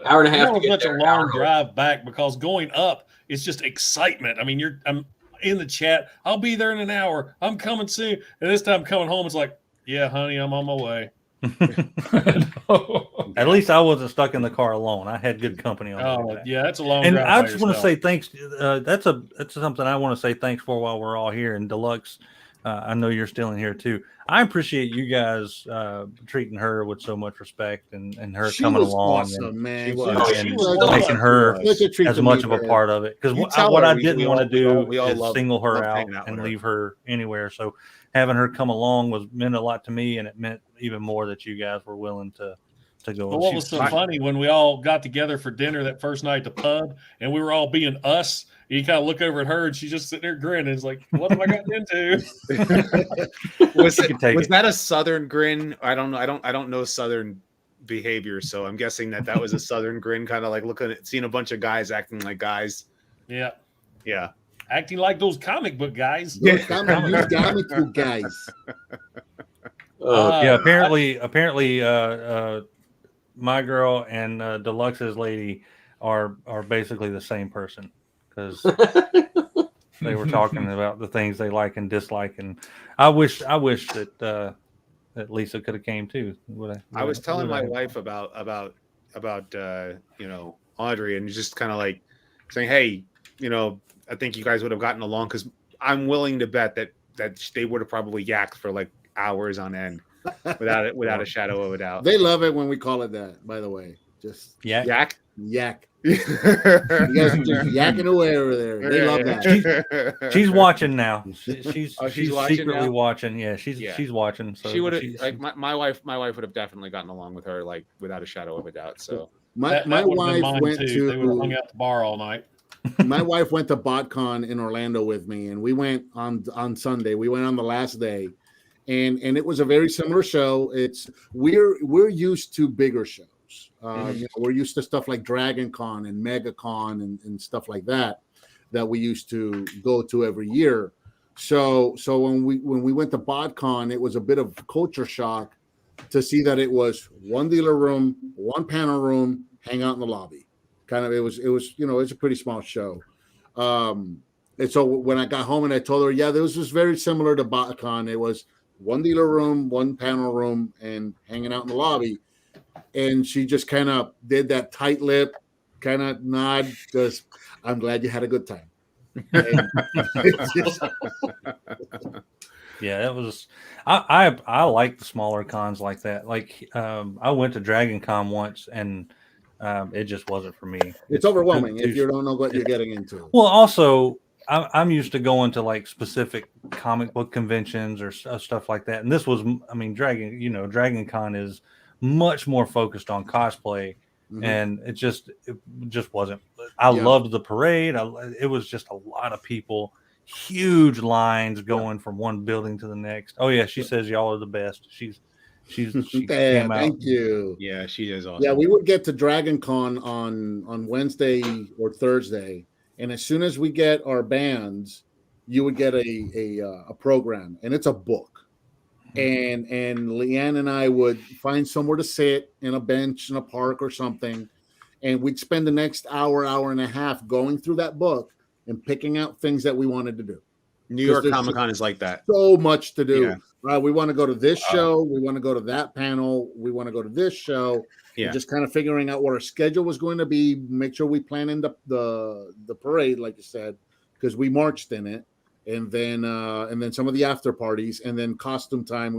Hour and a half. It was such a long drive back, because going up, it's just excitement. I mean, I'm in the chat. I'll be there in an hour. I'm coming soon. And this time coming home, it's like, yeah, honey, I'm on my way. At least I wasn't stuck in the car alone. I had good company on the way back. Yeah, that's a long And drive. I just want to say thanks. That's something I want to say thanks for while we're all here. And Deluxe, I know you're still in here too. I appreciate you guys treating her with so much respect, and her coming along, awesome, and, man. and making her as much of a part of it. Because what I didn't want to do is single her out and leave her anywhere. So having her come along meant a lot to me, and it meant even more that you guys were willing to to go. But what was so funny when we all got together for dinner that first night at the pub, and we were all being us. You kind of look over at her, and she's just sitting there grinning. It's like, what have I gotten into? was it. that a Southern grin? I don't know. I don't know Southern behavior, so I'm guessing that was a Southern grin, kind of like seeing a bunch of guys acting like guys. Yeah, yeah, acting like those comic book guys. Those comic book guys. Yeah, apparently, my girl and Deluxe's lady are basically the same person, because they were talking about the things they like and dislike, and I wish that Lisa could have came too. I was telling my wife about Audrey, and just kind of like saying, hey, I think you guys would have gotten along, because I'm willing to bet that they would have probably yacked for like hours on end without a shadow of a doubt. They love it when we call it that, by the way. Just yak. You guys are just yakking away over there. They love that. She's watching now. She's watching secretly now? watching. Yeah, she's watching. So she would have, like, my wife would have definitely gotten along with her, like, without a shadow of a doubt. So my wife went to. They would have hung out the bar all night. My wife went to BotCon in Orlando with me, and we went on Sunday. We went on the last day, and it was a very similar show. We're used to bigger shows. We're used to stuff like Dragon Con and MegaCon and stuff like that we used to go to every year. So when we went to BotCon, it was a bit of culture shock to see that it was one dealer room, one panel room, hang out in the lobby. It was it's a pretty small show. And so when I got home and I told her, yeah, this was very similar to BotCon. It was one dealer room, one panel room, and hanging out in the lobby. And she just kind of did that tight lip, kind of nod, because I'm glad you had a good time. Yeah, it was. I like the smaller cons like that. Like, I went to Dragon Con once, and it just wasn't for me. It's overwhelming if you don't know what you're getting into. Well, also, I'm used to going to like specific comic book conventions or stuff like that, and this was, Dragon Con is much more focused on cosplay, and it just wasn't. I loved the parade. It was just a lot of people, huge lines going from one building to the next. Oh yeah, she says y'all are the best. She came out. Thank you. Yeah, she is awesome. Yeah, we would get to Dragon Con on Wednesday or Thursday, and as soon as we get our bands, you would get a program, and it's a book. And Leanne and I would find somewhere to sit in a bench in a park or something, and we'd spend the next hour and a half going through that book and picking out things that we wanted to do. New York Comic Con is like that. So much to do. Yeah. Right? We want to go to this show. We want to go to that panel. We want to go to this show. Yeah. Just kind of figuring out what our schedule was going to be. Make sure we plan in the parade, like you said, because we marched in it. And then some of the after parties, and then costume time.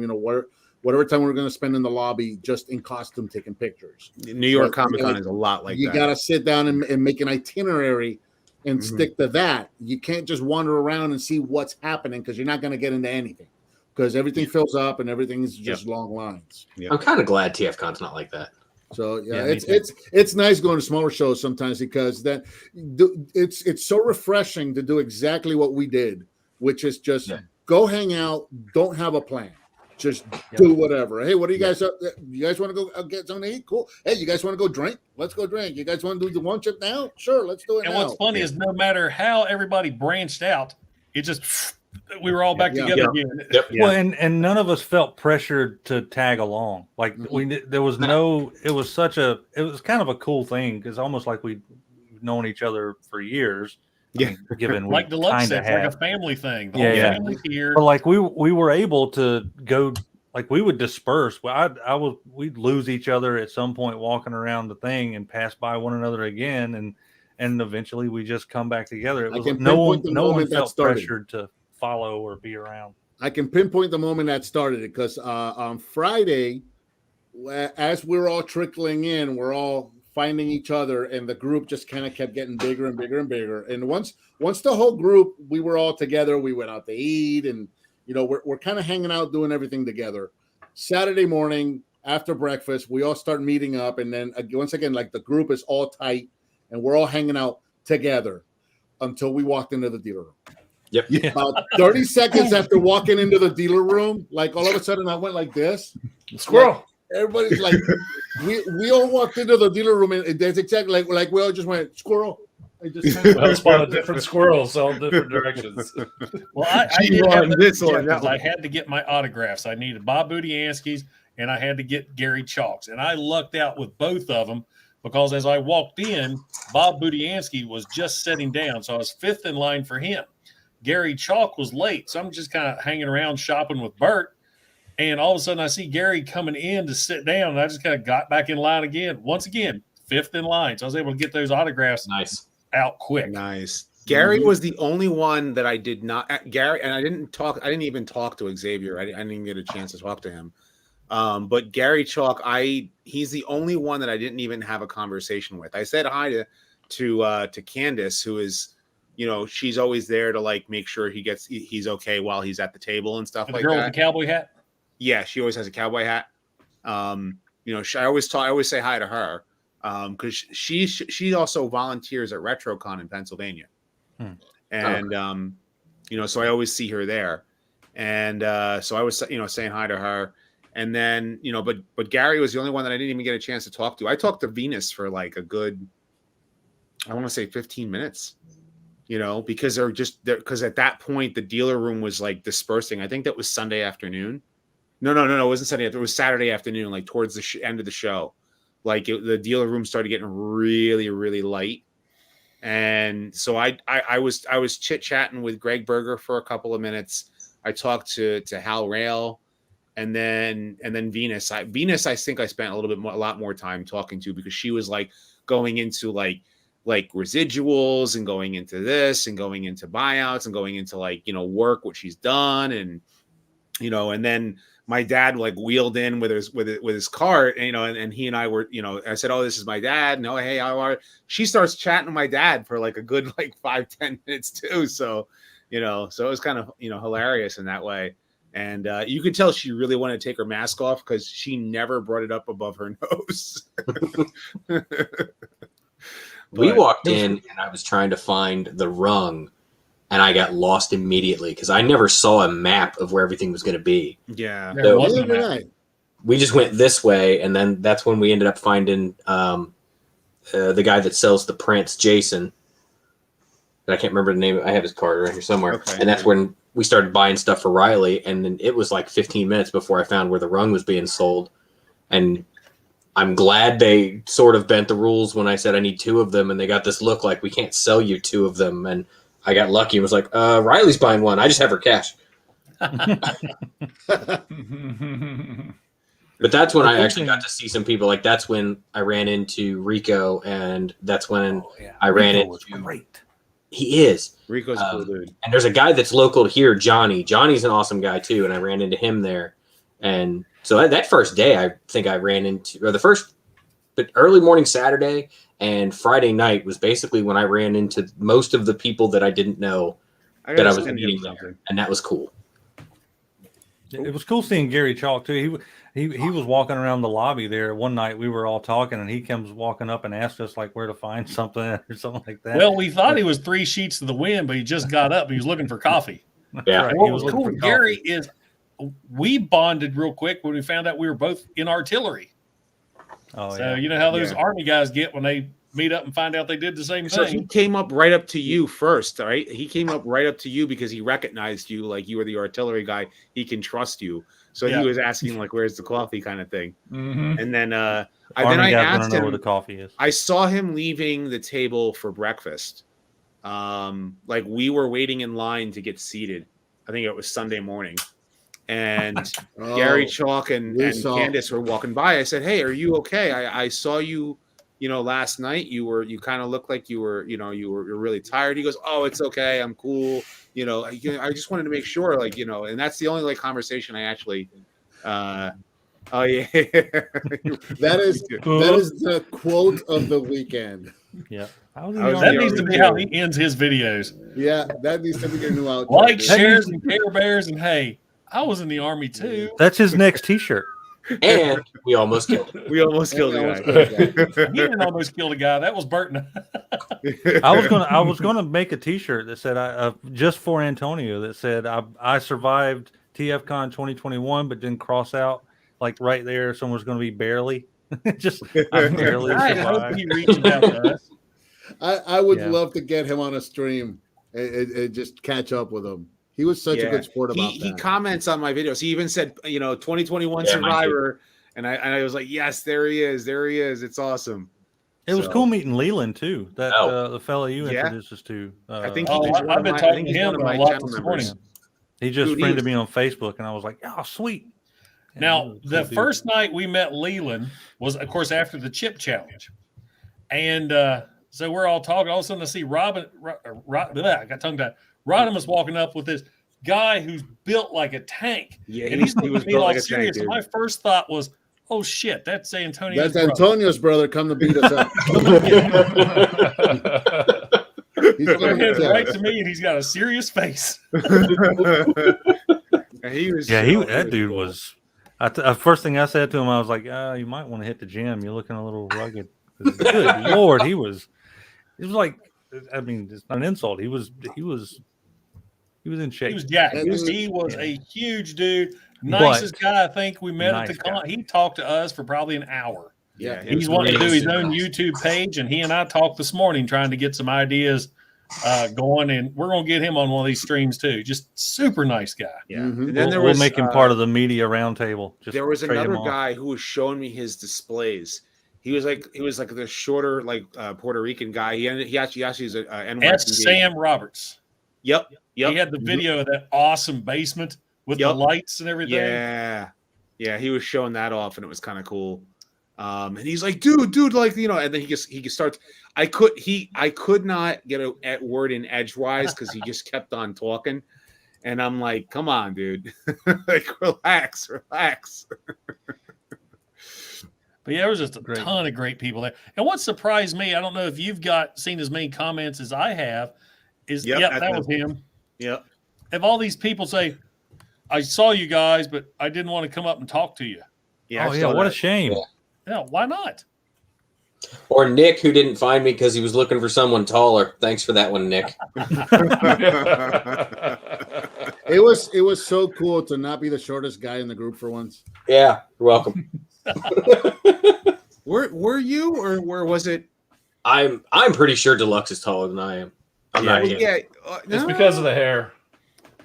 Whatever time we're going to spend in the lobby, just in costume, taking pictures. New York Comic Con is a lot like that. You got to sit down and make an itinerary and stick to that. You can't just wander around and see what's happening, because you're not going to get into anything, because everything fills up and everything's just long lines. Yep. I'm kind of glad TFCon's not like that. So it's nice going to smaller shows sometimes, because it's so refreshing to do exactly what we did, which is just go hang out, don't have a plan, just do whatever. Hey, what do you guys? You guys want to go get something to eat? Cool. Hey, you guys want to go drink? Let's go drink. You guys want to do the one trip now? Sure, let's do it. And now. what's funny is no matter how everybody branched out, it just we were all back together again. Yep. Well, and none of us felt pressured to tag along. Like there was no. It was kind of a cool thing, because almost like we'd known each other for years. Yeah, given like Deluxe said, like a family thing. The whole family's here. But like we were able to go, like we would disperse. Well, we'd lose each other at some point walking around the thing and pass by one another again, and eventually we just come back together. It was like no one felt pressured to follow or be around. I can pinpoint the moment that started it, because on Friday, as we're all trickling in, we're all finding each other, and the group just kind of kept getting bigger and bigger and bigger. And once the whole group, we were all together, we went out to eat, and we're kind of hanging out, doing everything together. Saturday morning, after breakfast, we all start meeting up, and then once again, like the group is all tight, and we're all hanging out together until we walked into the dealer room. Yep. About 30 seconds after walking into the dealer room, like all of a sudden I went like this. Squirrel. Like, everybody's like, we all walked into the dealer room, and that's exactly like we all just went squirrel. I just Well, spotted different squirrels, all different directions. Well, I did have because I had to get my autographs. I needed Bob Budiansky's and I had to get Gary Chalk's. And I lucked out with both of them because as I walked in, Bob Budiansky was just sitting down. So I was fifth in line for him. Gary Chalk was late. So I'm just kind of hanging around shopping with Bert. And all of a sudden I see Gary coming in to sit down. And I just kind of got back in line again. Once again, fifth in line. So I was able to get those autographs. Nice. Out quick. Nice. Gary was the only one that I did not. Gary, and I didn't even talk to Xavier. I didn't even get a chance to talk to him. But Gary Chalk, he's the only one that I didn't even have a conversation with. I said hi to Candace, who is, she's always there to like make sure he's okay while he's at the table and stuff like that. The girl with the cowboy hat. Yeah, she always has a cowboy hat. I always say hi to her. Because she also volunteers at RetroCon in Pennsylvania, and so I always see her there, and so I was saying hi to her, and then but Gary was the only one that I didn't even get a chance to talk to. I talked to Venus for like a good, I want to say 15 minutes, because because at that point the dealer room was like dispersing. I think that was Sunday afternoon. No, it wasn't Sunday. It was Saturday afternoon, like towards the end of the show. Like the dealer room started getting really, really light, and so I was chit chatting with Greg Berger for a couple of minutes. I talked to Hal Rail, and then Venus. Venus, I think I spent a lot more time talking to because she was like going into like residuals and going into this and going into buyouts and going into like work what she's done and then. My dad like wheeled in with his cart, and he and I were, I said, "Oh, this is my dad." No, hey, how are you? She starts chatting to my dad for like a good 5-10 minutes too. So, so it was kind of hilarious in that way. And you could tell she really wanted to take her mask off because she never brought it up above her nose. We walked in and I was trying to find the rung. And I got lost immediately because I never saw a map of where everything was going to be. Yeah. So we just went this way, and then that's when we ended up finding the guy that sells the prints, Jason. And I can't remember the name. I have his card right here somewhere. Okay. And that's when we started buying stuff for Riley. And then it was like 15 minutes before I found where the rung was being sold. And I'm glad they sort of bent the rules when I said I need 2 of them, and they got this look like we can't sell you 2 of them. And I got lucky and was like, Riley's buying one. I just have her cash. But that's when I actually got to see some people. Like that's when I ran into Rico, and that's when I ran into. Great. He is. Rico's a cool dude. And there's a guy that's local here, Johnny. Johnny's an awesome guy too, and I ran into him there. And so that first day, I think I ran into, but early morning Saturday and Friday night was basically when I ran into most of the people that I didn't know that I was meeting there, and that was cool. It was cool seeing Gary Chalk too. He was walking around the lobby there one night. We were all talking, and he comes walking up and asked us like where to find something or something like that. Well, we thought he was 3 sheets to the wind, but he just got up. He was looking for coffee. Yeah, right. What was cool, Gary, is we bonded real quick when we found out we were both in artillery. Oh, so you know how those Army guys get when they meet up and find out they did the same so thing. He came up right up to you first, right? He came up right up to you because he recognized you, like you were the artillery guy. He can trust you. So he was asking like, "Where's the coffee?" kind of thing. Mm-hmm. And then I asked him where the coffee is. I saw him leaving the table for breakfast. Like we were waiting in line to get seated. I think it was Sunday morning. And Gary Chalk and Candace were walking by. I said, "Hey, are you okay? I saw you, last night. You kind of looked like you were really tired." He goes, "Oh, it's okay. I'm cool. I just wanted to make sure, and that's the only conversation I actually." Oh yeah, that is the quote of the weekend. Yeah, that needs to be how he ends his videos. Yeah, that needs to be a new outro. Shares, and Care Bears, and hey. I was in the Army too. That's his next T-shirt. And we almost killed him. We almost killed Yeah, the guy. He didn't almost kill the guy. That was Bert. I was gonna make a T-shirt that said just for Antonio that said I survived TFCon 2021, but didn't cross out like right there. Someone's gonna be barely, just I barely I hope survived. he reaches out to us. I would Yeah. love to get him on a stream and just catch up with him. He was such a good sport about he that. comments on my videos. He even said, 2021 Yeah, mine too. Survivor. And I was like, yes, there he is. There he is. It's awesome. It was So- cool meeting Leland too. That the fella you Yeah. introduced us to. I think Oh, he's one I've of been my- I talking think to he's him one of a my lot channel this members. morning. he just Dude, he friended was- me on Facebook, and I was like, "Oh, sweet." Yeah, Now, he was a the cool dude. first night we met Leland was, of course, after the chip challenge. And so we're all talking. All of a sudden, I see I got tongue tied. Rodimus walking up with this guy who's built like a tank. Yeah, And he he's was looking at me built all like a tank, serious. dude. My first thought was, oh, shit, that's Antonio's That's brother. Antonio's brother. Come to beat us up. He's He coming to heads kill right us. to me, and he's got a serious face. He was. Yeah, that dude was. First thing I said to him, I was like, "You might want to hit the gym. You're looking a little rugged." Good Lord, he was. It was like, I mean, it's not an insult. He was in shape. He was jacked. That He was dude- a huge dude. Nicest But- guy I think we met Nice at the con. guy. He talked to us for probably an hour. Yeah, He's wanting to do his own nice. YouTube page, and he and I talked this morning trying to get some ideas going, and we're going to get him on one of these streams too. Just super nice guy. Yeah. Mhm. And then We'll make him part of the media roundtable. Just There was trade him another off. guy who was showing me his displays. He was like the shorter, Puerto Rican guy. He actually is a NYPD. That's Sam Roberts. Yep. He had the video of that awesome basement with the Yep. lights and everything. Yeah. He was showing that off, and it was kind of cool. And he's like, dude, like, and then he starts. I could not get a word in edgewise because he just kept on talking, and I'm like, come on, dude, like, relax. But yeah, there was just a Great. ton of great people there. And what surprised me, I don't know if you've seen as many comments as I have, is that was him. Yep. If all these people say, I saw you guys, but I didn't want to come up and talk to you. Yeah. Oh I yeah, saw what a that. shame. Yeah. Yeah, why not? Or Nick, who didn't find me because he was looking for someone taller. Thanks for that one, Nick. It was so cool to not be the shortest guy in the group for once. Yeah, you're welcome. Were you, or where was it? I'm pretty sure Deluxe is taller than I am. I'm not kidding. Yeah. It's because of the hair.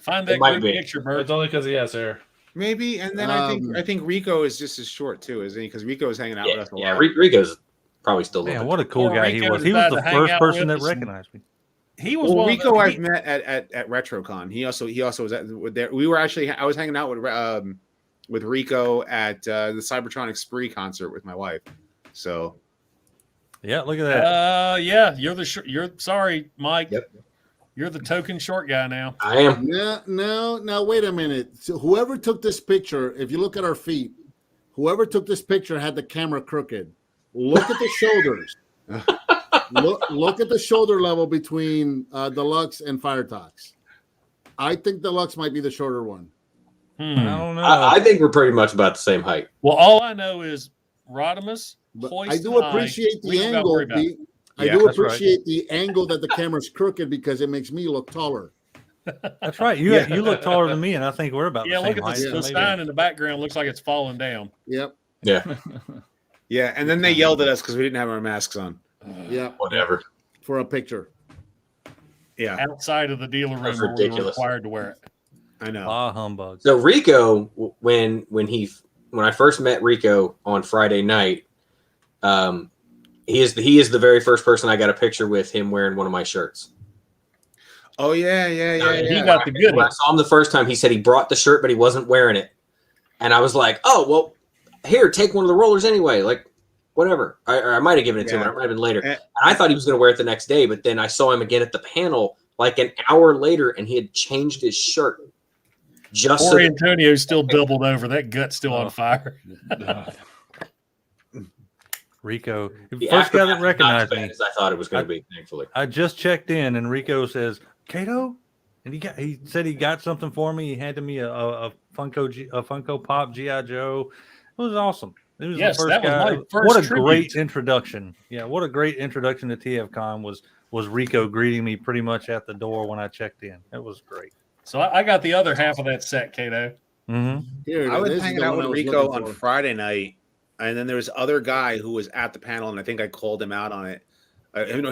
Find It that might group be. picture, Bert. It's only because he has hair. Maybe, and then I think Rico is just as short too, isn't he? Because Rico is hanging out with us a lot. Yeah, Rico's probably still a Man, little what a cool Poor guy he Rico was. He was decided the to hang first out person with that us and- recognized me. He was Well, one Rico of I've the, met at RetroCon. He also was at there. We were actually I was hanging out with Rico at the Cybertronic Spree concert with my wife. So Yeah, look at that. yeah, you're sorry, Mike. Yep. You're the token short guy now. I am. Now, wait a minute. So whoever took this picture, if you look at our feet, whoever took this picture had the camera crooked. Look at the shoulders. Look at the shoulder level between Deluxe and Firetox. I think Deluxe might be the shorter one. I don't know. I think we're pretty much about the same height. Well, all I know is Rodimus. But hoist I do high. appreciate We the don't gotta angle. worry about it. I Yeah, do that's right. appreciate the angle that the camera's crooked because it makes me look taller. That's right. You look taller than me, and I think we're about Yeah, the same look at height. the, so the maybe- sign in the background. Looks like it's falling down. Yep. Yeah, yeah, and then they yelled at us because we didn't have our masks on. Yeah. whatever. For a picture. Yeah, Outside of the dealer room That's where we were ridiculous. required to wear it. I know. Ah, humbug. So Rico, when I first met Rico on Friday night, he is the very first person I got a picture with him wearing one of my shirts. Oh yeah. He got the good When I one. saw him the first time, he said he brought the shirt, but he wasn't wearing it. And I was like, oh, well, here, take one of the rollers anyway. Like, whatever. I might have given it to him. Or it might have been later. Eh. And I thought he was going to wear it the next day, but then I saw him again at the panel like an hour later, and he had changed his shirt. Just so Poor that- Antonio's still doubled over. That gut's still on fire. Rico, the the first guy aftermath that is not recognized as bad me. as I thought it was going to be, thankfully. I just checked in, and Rico says, "Kato," and he said he got something for me. He handed me a Funko Pop GI Joe, was awesome. It was Yes, the first that was guy. my first What a tribute. great introduction. Yeah, what a great introduction to TFCon was Rico greeting me pretty much at the door when I checked in. It was great. So I got the other half of that set, Cato. Mm-hmm. Here, I was this is hanging the out one with I was Rico looking on for. Friday night, and then there was other guy who was at the panel, and I think I called him out on it.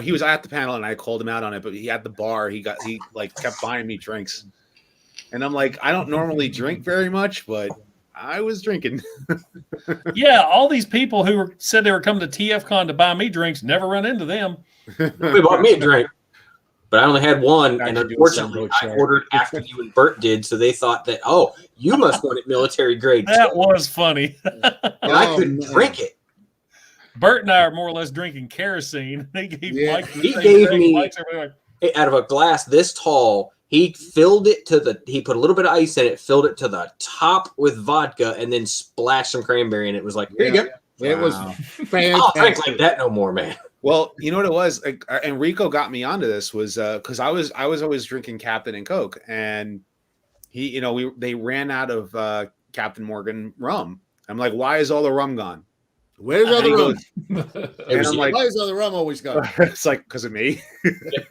He was at the panel, and I called him out on it. But he at the bar, he like kept buying me drinks, and I'm like, I don't normally drink very much, but I was drinking. Yeah, all these people who said they were coming to TFCon to buy me drinks never run into them. They bought me a drink, but I only had one, and Actually do a unfortunately, sandwich I show. ordered after you and Bert did, so they thought that, oh, you must want it military grade. That too. was funny. And I Oh, couldn't man. drink it. Bert and I are more or less drinking kerosene. They gave Yeah. Mike the He same gave thing. me- Mike's everybody like, Out of a glass this tall, he filled it he put a little bit of ice in it, filled it to the top with vodka, and then splashed some cranberry, and it was like, here you go. It was Wow. I'll drink fantastic. like that no more, man. Well, you know what it was, like, and Rico got me onto this was because I was always drinking Captain and Coke, and he, they ran out of Captain Morgan rum. I'm like, why is all the rum gone? Where's all And the he rum? goes- It was I'm like, Why is all the rum always gone? it's like because of me.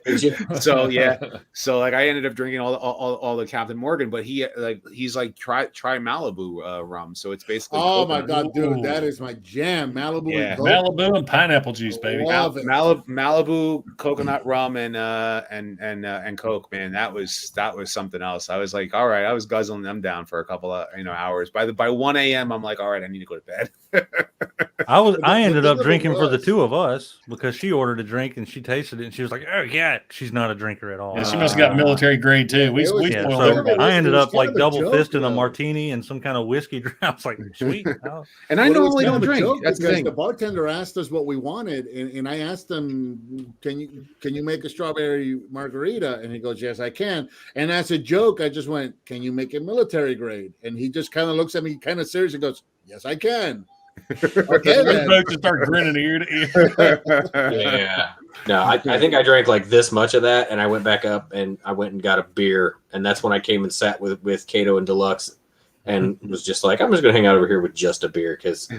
you. So yeah, so like I ended up drinking all the Captain Morgan, but he's like try Malibu rum, so it's basically Oh my coconut. god, dude, that is my jam. Malibu Yeah. and Coke. Malibu and pineapple juice, baby. Love it. Malibu coconut rum and Coke, man. That was something else. I was like, all right, I was guzzling them down for a couple of hours. By 1 a.m. I'm like, all right, I need to go to bed. I ended up thing drinking for the was- two of us because she ordered a drink and she tasted it and she was like, "Oh yeah, she's not a drinker at all." Yeah, she must have got military grade too. We It was- Yeah, spoiled so everybody. I ended It was up like kind of a double joke, fisting a though. martini and some kind of whiskey drink. I was like, sweet. Oh. And I Well, it was normally kind don't of a drink. joke That's the because thing. the bartender asked us what we wanted, and I asked him, "Can you make a strawberry margarita?" And he goes, "Yes, I can." And as a joke, I just went, "Can you make it military grade?" And he just kind of looks at me, kind of serious, and goes, "Yes, I can." Okay, We then. both just start grinning ear to ear. Yeah. No, I think I drank like this much of that, and I went back up and I went and got a beer, and that's when I came and sat with Cato and Deluxe, and was just like, I'm just gonna hang out over here with just a beer because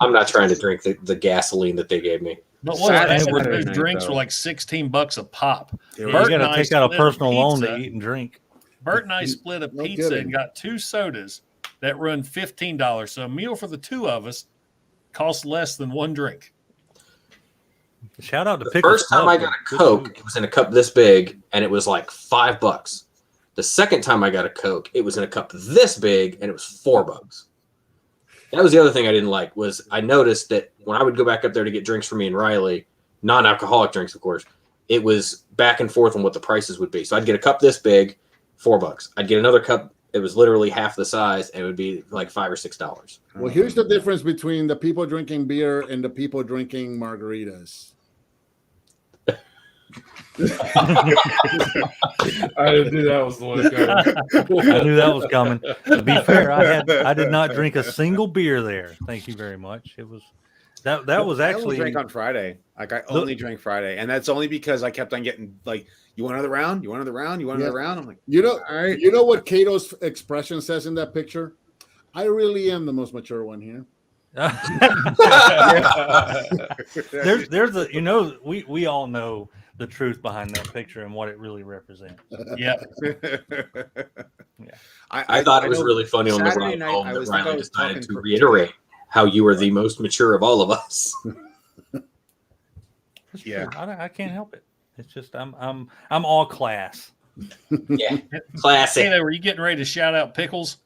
I'm not trying to drink the gasoline that they gave me. But what Saturday happened was night, those drinks though. were like $16 a pop. Yeah, You Bert got and to I take out a split personal loan to pizza. eat and drink. Bert and I split a No pizza kidding. and got 2 sodas that run $15. So a meal for the two of us costs less than 1 drink. Shout out to The Pickles first time Pub, I got a good Coke, food. it was in a cup this big, and it was like $5. The second time I got a Coke, it was in a cup this big, and it was $4. That was the other thing I didn't like, was I noticed that when I would go back up there to get drinks for me and Riley, non-alcoholic drinks, of course, it was back and forth on what the prices would be. So I'd get a cup this big, $4. I'd get another cup, it was literally half the size, and it would be like $5 or $6. Well, here's the difference between the people drinking beer and the people drinking margaritas. I knew that was the one coming. I knew that was coming. To be fair, I did not drink a single beer there. Thank you very much. It was that was I only actually drank on Friday. Like I only drank Friday, and that's only because I kept on getting like, "You want another round? You want another round? You want another round?" I'm like, You know, all right. you know what Cato's expression says in that picture? I really am the most mature one here. there's a we all know the truth behind that picture and what it really represents. Yep. I thought it was know really funny on the Saturday ride night, home I that was like, I Riley was decided talking to for- reiterate how you are the most mature of all of us. It's Yeah. true. I can't help it. It's just I'm all class. Yeah, classic. Hey, were you getting ready to shout out Pickles?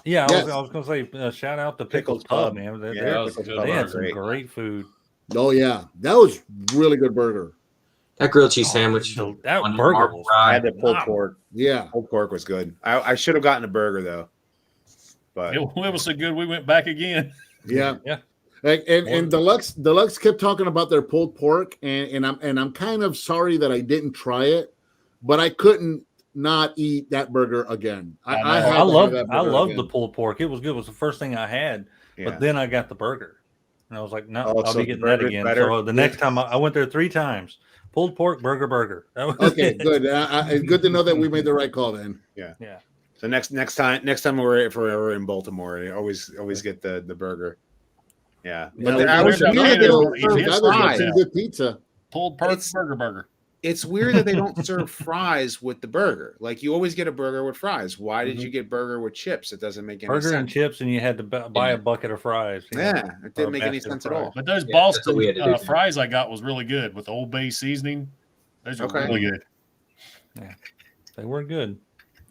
Yeah, Yes. I was gonna say shout out to Pickles Pickles Pub, Pub. man. Yeah, that was Pickles good. Pub They are had some great. great food. Oh yeah, that was really good burger. That grilled cheese sandwich. So that on burger Marble was I had the pulled phenomenal. pork. Yeah, Pulled pork was good. I should have gotten a burger though, but It was so good we went back again. yeah, Yeah. Like, and Deluxe kept talking about their pulled pork, and I'm kind of sorry that I didn't try it, but I couldn't not eat that burger again. I know. had to I have love that I burger loved again. the pulled pork. It was good. It was the first thing I had, yeah. but then I got the burger, and I was like, no, Oh, I'll so be the getting that burger's again. better? So the next time I went there 3 times. Pulled pork, burger. That was Okay, it. good. It's good to know that we made the right call then. Yeah. So next time we're in Baltimore, I always get the burger. Yeah, But Yeah, I was there's weird a that they don't man serve who That fries. was fries. some good pizza. Pulled Perk It's- burger. It's weird that they don't serve fries with the burger. Like you always get a burger with fries. Why did you get burger with chips? It doesn't make any Burger sense. and chips, and you had to buy a bucket of fries. you know, Yeah, it or a didn't make any basket of sense at fries. all. But those Yeah, that's what we Boston had to do. fries I got was really good with the Old Bay seasoning. Those are Okay. really good. They were good.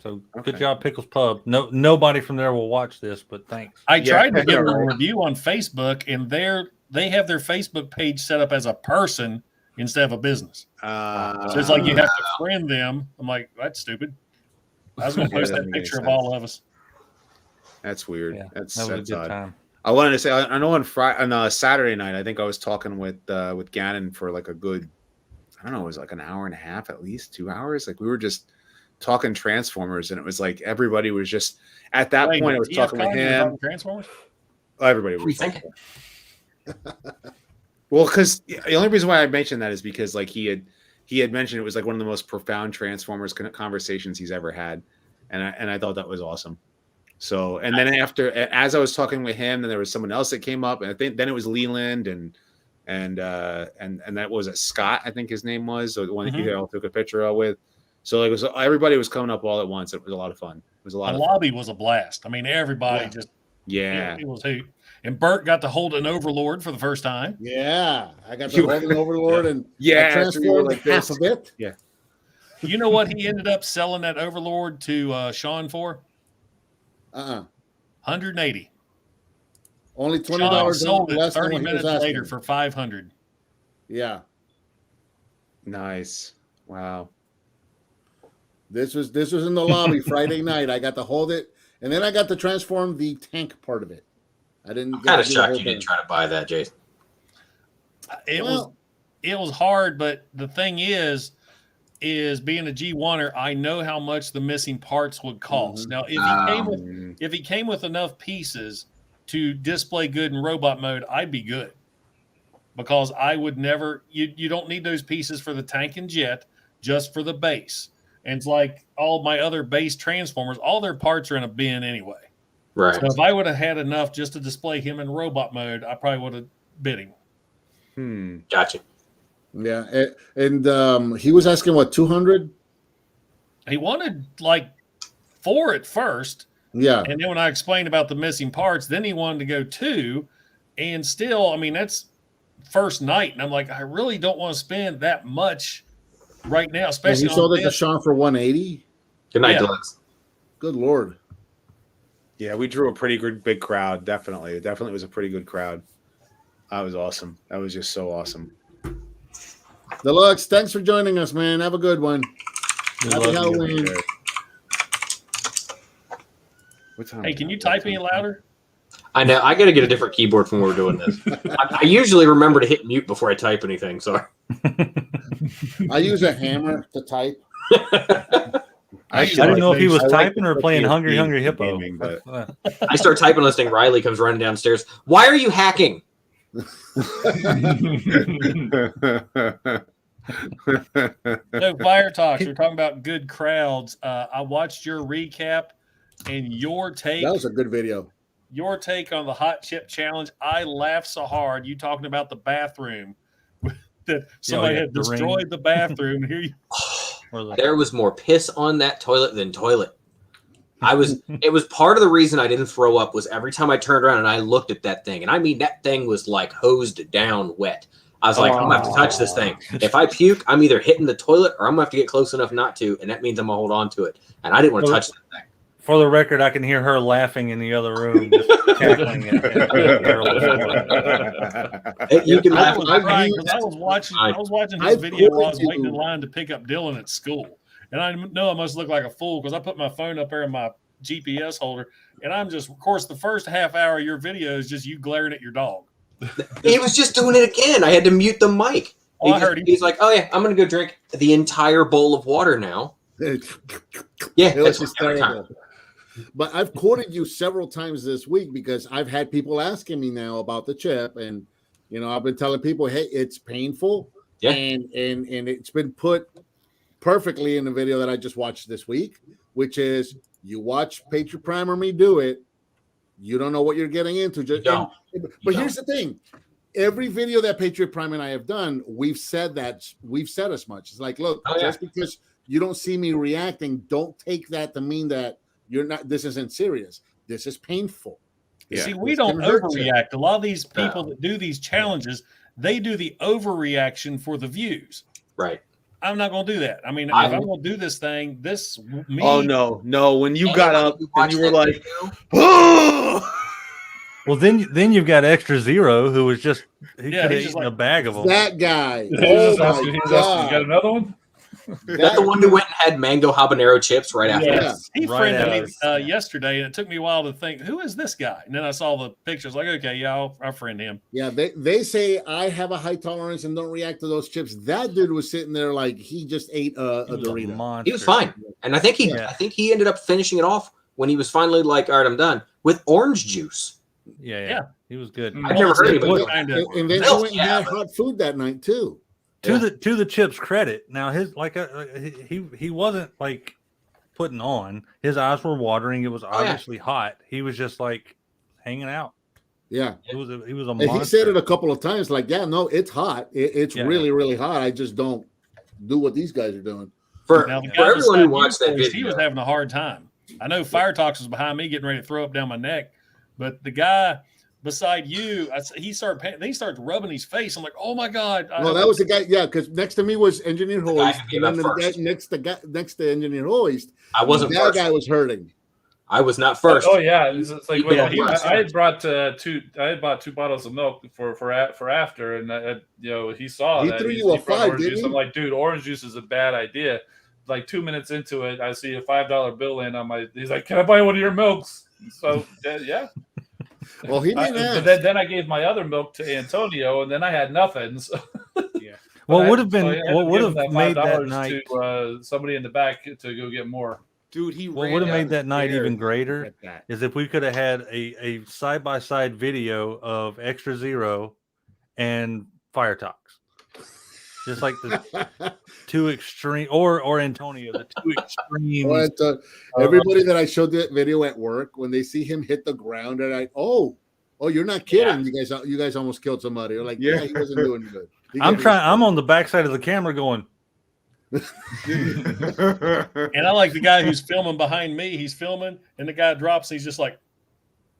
So Okay. good job, Pickles Pub. Nobody from there will watch this, but thanks. I Yeah, tried to give them a right. review on Facebook, and they have their Facebook page set up as a person instead of a business. So it's like you have to friend them. I'm like, that's stupid. I was going to Yeah, post that that doesn't make picture of sense. all of us. That's weird. Yeah, That's that was a good odd. time. I wanted to say I know on Saturday night I think I was talking with Gannon for like a good, I don't know, it was like an hour and a half at least, 2 hours. Like we were just talking Transformers, and it was like everybody was just at that Wait, point. I was talking with TFCon, you were him. talking Transformers? Everybody What are you was thinking? Well, because the only reason why I mentioned that is because like he had mentioned it was like one of the most profound Transformers conversations he's ever had, and I thought that was awesome. So, and then as I was talking with him, then there was someone else that came up, and I think then it was Leland and that was Scott, I think his name was, so the one that you all took a picture of with. So like everybody was coming up all at once. It was a lot of fun. It was a lot The of fun. lobby was a blast. I mean, everybody just Yeah. it was hoot. And Bert got to hold an Overlord for the first time. Yeah, I got the Holding Overlord and Yeah, I so you were transformed like half this. of it. Yeah. You know what he ended up selling that Overlord to Sean for? 180. Only Sean $20 sold it less than 30 what he was minutes later asking. for 500. Yeah, Nice. Wow. this was in the lobby Friday night. I got to hold it, and then I got to transform the tank part of it. I didn't. I'm get kind to of do the shocked whole you didn't thing. try to buy that, Jason. It Well- was hard, but the thing is being a G1er, I know how much the missing parts would cost. Now, if he came with enough pieces to display good in robot mode, I'd be good. Because I would never you don't need those pieces for the tank and jet, just for the base. And it's like all my other base Transformers, all their parts are in a bin anyway. Right. So if I would have had enough just to display him in robot mode, I probably would have bid him. Gotcha. Yeah, and he was asking what 200. He wanted like 4 at first. Yeah, And then when I explained about the missing parts, then he wanted to go 2. And still, I mean, that's first night. And I'm like, I really don't want to spend that much right now, and especially he sold on it to this. Sean for 180. Good night, Yeah. Deluxe. Good lord. Yeah, we drew a pretty good big crowd. Definitely. It definitely was a pretty good crowd. That was awesome. That was just so awesome. Deluxe, thanks for joining us, man. Have a good one. Happy Halloween. What time Hey, is can it? you type any louder? I know. I got to get a different keyboard from when we're doing this. I usually remember to hit mute before I type anything. So I use a hammer to type. I didn't know if he was typing or playing Hungry Hungry Hippo. Gaming, but I start typing this thing. Riley comes running downstairs. Why are you hacking? No, Fire Talks. We're talking about good crowds. I watched your recap and your take. That was a good video. Your take on the hot chip challenge. I laughed so hard. You talking about the bathroom that somebody yeah, had the ring. destroyed the bathroom. Here you. Or the- There was more piss on that toilet than toilet. It was part of the reason I didn't throw up was every time I turned around and I looked at that thing, and I mean that thing was like hosed down wet. I was like, I'm gonna have to touch this thing. If I puke, I'm either hitting the toilet or I'm gonna have to get close enough not to, and that means I'm gonna hold on to it. And I didn't want to touch that thing. For the record, I can hear her laughing in the other room, just cackling at You can I laugh. was I've crying used- because I was watching his I've video while I was quoted waiting in you. line to pick up Dylan at school. And I know I must look like a fool because I put my phone up there in my GPS holder, and I'm just, of course, the first half hour of your video is just you glaring at your dog. He was just doing it again. I had to mute the mic. Oh, I heard him. He's like, "Oh yeah, I'm gonna go drink the entire bowl of water now." Yeah, It was that's every hysterical. time. But I've quoted you several times this week because I've had people asking me now about the chip, and I've been telling people, hey, it's painful, Yeah. and it's been put perfectly in the video that I just watched this week which is you watch Patriot Prime or me do it. You don't know what you're getting into. But here's the thing. Every video that Patriot Prime and I have done, we've said as much. It's like, look, just because you don't see me reacting, don't take that to mean that this isn't serious. This is painful. Yeah. See, we don't overreact. A lot of these people that do these challenges, they do the overreaction for the views. Right. I'm not going to do that. I mean, if I'm going to do this thing, me. Oh no! When you got up and you were like, "Oh!" Well, then you've got Extra Zero, who was just could have eaten a bag of them. That guy. He asking, you got another one? That's the one who went and had mango habanero chips right after. Yes. He friended me yesterday, and it took me a while to think, who is this guy? And then I saw the pictures, like, okay, yeah, I'll friend him. Yeah, they say I have a high tolerance and don't react to those chips. That dude was sitting there like he just ate a Dorito. He was fine, and I think he ended up finishing it off when he was finally like, all right, I'm done, with orange juice. Yeah. He was good. I've never heard anybody. And then he went and had hot food that night too. To the chips credit, now his he wasn't like putting on. His eyes were watering. It was obviously hot. He was just like hanging out. Yeah, he was a monster. And he said it a couple of times, like, yeah, no, it's hot. It's really, really hot. I just don't do what these guys are doing. For everyone who watched that video, he was having a hard time. I know Fire Talks was behind me, getting ready to throw up down my neck, but the guy beside you, he starts rubbing his face. I'm like, oh my god! No, that was the guy. Yeah, because next to me was Engineer Hoist, and then the guy next to Engineer Hoist. I wasn't. That guy was hurting. I was not first. Oh yeah, it's like I had brought two. I had bought 2 bottles of milk for after, and he saw he that. Threw you a 5, didn't he? I'm like, dude, orange juice is a bad idea. Like 2 minutes into it, I see a $5 bill land on my. He's like, "Can I buy one of your milks?" So yeah. Well, he didn't ask. But then I gave my other milk to Antonio, and then I had nothing. So. Yeah. What would have made that night to somebody in the back to go get more. Dude, what would have made that night even greater is if we could have had a side-by-side video of Extra Zero and Fire Talks. Just like the two extreme, or Antonio, the two extremes. Everybody that I showed that video at work, when they see him hit the ground, they're like, oh, you're not kidding. Yeah. You guys almost killed somebody. You're like, yeah, he wasn't doing good. I'm on the backside of the camera going. And I like the guy who's filming behind me. He's filming, and the guy drops. He's just like,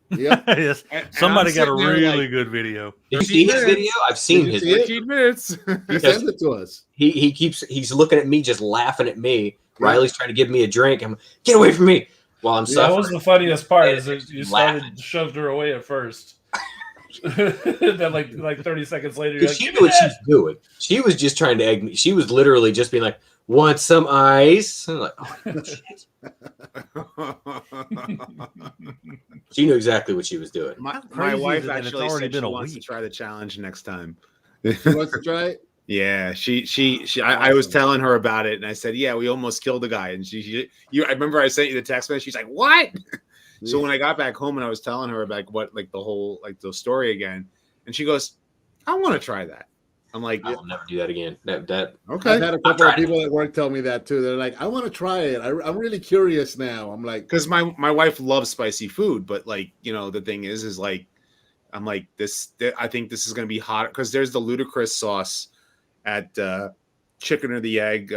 "Yep." Yes. Somebody got a really good video. Did you see his video? I've seen his 15 minutes. He sent it to us. He's looking at me, just laughing at me. Riley's trying to give me a drink. I'm get away from me while I'm suffering. That was the funniest part. Is that you shoved her away at first. Then like 30 seconds later, she knew what she was doing. She was just trying to egg me. She was literally just being like, "Want some ice?" I'm like, "Oh shit." She knew exactly what she was doing. My wife actually said she wants to try the challenge next time. She wants to try it. Yeah, I was telling her about it, and I said, "Yeah, we almost killed a guy." And I remember I sent you the text message. She's like, "What?" So when I got back home and I was telling her about the story again, and she goes, "I want to try that." I'm like, "I'll never do that again." That okay. I've had a couple of people at work tell me that too. They're like, "I want to try it. I'm really curious now." I'm like, because my wife loves spicy food, but the thing is like, I'm like this. I think this is going to be hot because there's the ludicrous sauce at Chicken or the Egg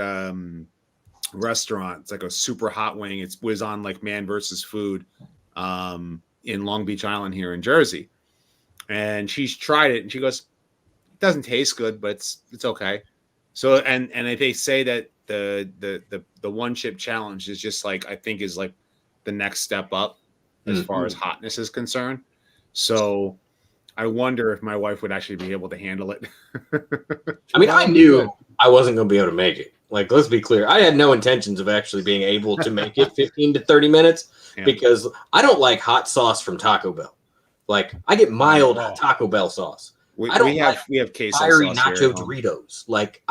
restaurant. It's like a super hot wing. It was on like Man versus Food in Long Beach Island here in Jersey, and she's tried it and she goes, "It doesn't taste good, but it's okay." So and they say that the one chip challenge is just like, I think is like the next step up as far as hotness is concerned. So I wonder if my wife would actually be able to handle it. I mean, I knew I wasn't going to be able to make it. Like, let's be clear. I had no intentions of actually being able to make it 15 to 30 minutes because I don't like hot sauce from Taco Bell. Like, I get mild Taco Bell sauce. We have queso fiery sauce nacho Doritos. Like,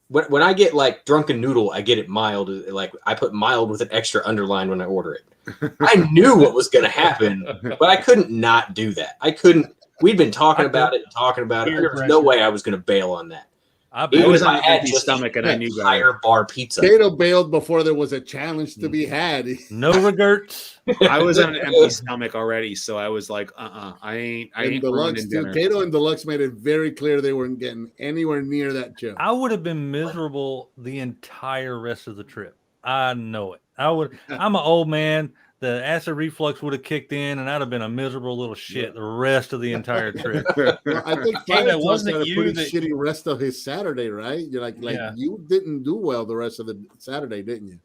when I get like drunken noodle, I get it mild. Like, I put mild with an extra underline when I order it. I knew what was going to happen, but I couldn't not do that. I couldn't. We'd been talking about it. There was no way I was going to bail on that. I I was Even on if an I had empty just stomach and I knew better. higher bar pizza. Kato bailed before there was a challenge to be had. no regrets. I was on an empty stomach already, so I was like, I ain't And Deluxe ruining too. dinner. Kato and Deluxe made it very clear they weren't getting anywhere near that chip. I would have been miserable the entire rest of the trip. I know it. I'm an old man. The acid reflux would have kicked in, and I'd have been a miserable little shit the rest of the entire trip. Well, I think Kato, Fire Talks wasn't had it a you pretty that- shitty rest of his Saturday, right? You're like Yeah. you didn't do well the rest of the Saturday, didn't you?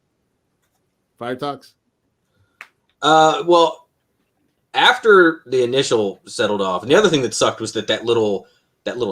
Fire Talks? Well, after the initial settled off, and the other thing that sucked was that little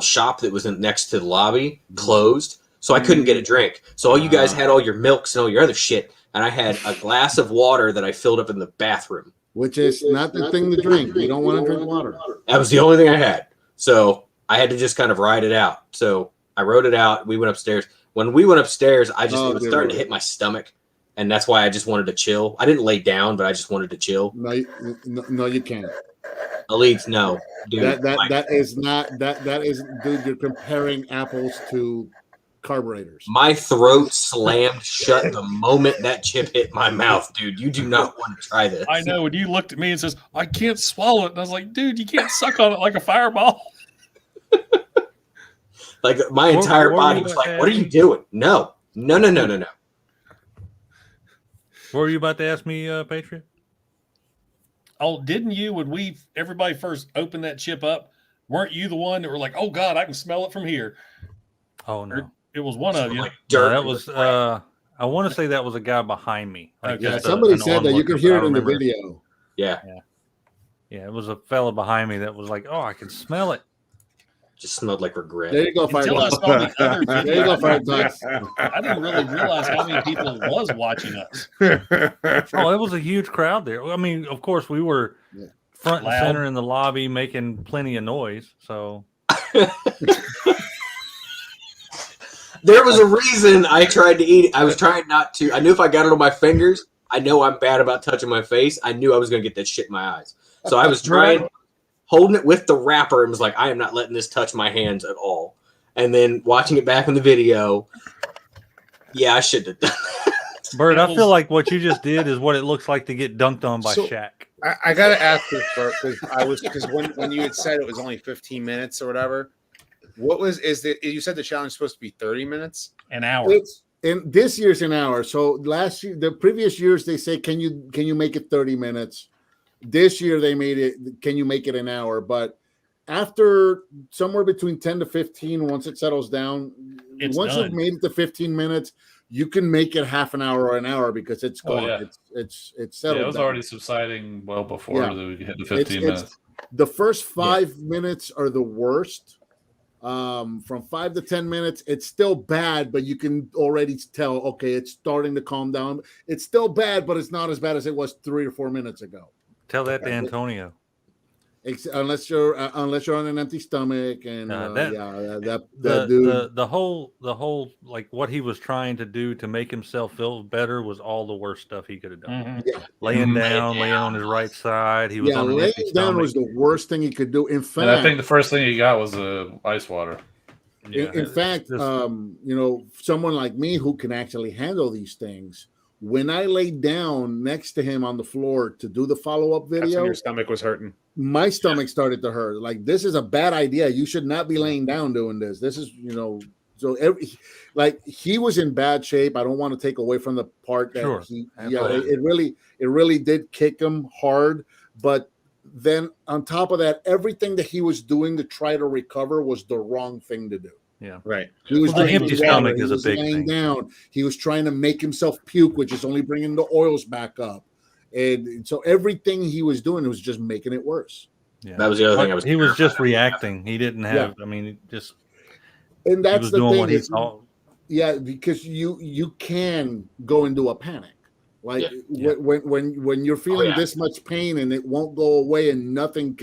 shop that was next to the lobby closed, so I couldn't get a drink. So all you guys had all your milks and all your other shit, and I had a glass of water that I filled up in the bathroom. Which is not the thing to drink. You don't want to drink water. That was the only thing I had. So I had to just kind of ride it out. So I rode it out. We went upstairs. When we went upstairs, it was starting to hit my stomach, and that's why I just wanted to chill. I didn't lay down, but I just wanted to chill. No, you can't. Elites, no. Dude, That is dude, you're comparing apples to carburetors. my throat slammed shut the moment that chip hit my mouth, dude. You do not want to try this. I know. When you looked at me and says, "I can't swallow it," and I was like, "Dude, you can't suck on it like a fireball." Like my entire what body were was you like, about "What are to you doing? No." What were you about to ask me, Patriot? Oh, didn't you? When everybody first opened that chip up, weren't you the one that were like, "Oh God, I can smell it from here"? Oh no, It was one of you. Like no, dirt. that was. I want to say that was a guy behind me. Like Okay. just Somebody an said that. You onlooker, could hear but it in the I remember- video. Yeah, Yeah, it was a fella behind me that was like, "Oh, I can smell it." just smelled like regret. There you go, Fire Until I Talks. saw the other There you go, video, Fire Talks. I didn't really realize how many people was watching us. Oh, it was a huge crowd there. I mean, of course, we were Yeah. front and Loud. center in the lobby, making plenty of noise. So There was a reason I tried to eat it. I was trying not to. I knew if I got it on my fingers, I know I'm bad about touching my face. I knew I was going to get that shit in my eyes. So I was trying, holding it with the wrapper, and was like, I am not letting this touch my hands at all. And then watching it back in the video, yeah, I should have done that. Bert, I feel like what you just did is what it looks like to get dunked on by So- Shaq. I gotta ask this first because when you had said it was only 15 minutes or whatever, you said the challenge is supposed to be 30 minutes? An hour. It's in this year's an hour. So last year, the previous years, they say, can you make it 30 minutes? This year they made it, can you make it an hour? But after somewhere between 10 to 15, once it settles down, It's once done. you've made it to 15 minutes, you can make it half an hour or an hour because it's Oh, gone. yeah. It's Yeah, settled. it was down. already subsiding well before Yeah. we hit the 15 It's- minutes. The first 5 minutes are the worst. From 5 to 10 minutes, it's still bad, but you can already tell, okay, it's starting to calm down. It's still bad, but it's not as bad as it was 3 or 4 minutes ago. Tell that to Antonio. Unless you're on an empty stomach, and that dude. The whole like what he was trying to do to make himself feel better was all the worst stuff he could have done. Mhm. Laying Mhm. down, laying on his right side. He was Yeah, on an laying empty down stomach. was the worst thing he could do. In fact, And I think the first thing he got was ice water. Yeah, in fact, someone like me who can actually handle these things, when I laid down next to him on the floor to do the follow-up That's when video, your stomach was hurting. my stomach started to hurt. Like, this is a bad idea. You should not be laying down doing this. This is, so he was in bad shape. I don't want to take away from the part that Sure. it really did kick him hard. But then on top of that, everything that he was doing to try to recover was the wrong thing to do. Yeah. Right. He was Well, the drinking empty water. stomach He is a was big laying thing. down. He was trying to make himself puke, which is only bringing the oils back up. And so everything he was doing was just making it worse. Yeah. That was the other thing I was. He was just reacting. He didn't have. I mean, just And he that's was the doing thing. what he is- thought. Yeah, because you can go into a panic. Like Yeah. when you're feeling yeah. this much pain and it won't go away and nothing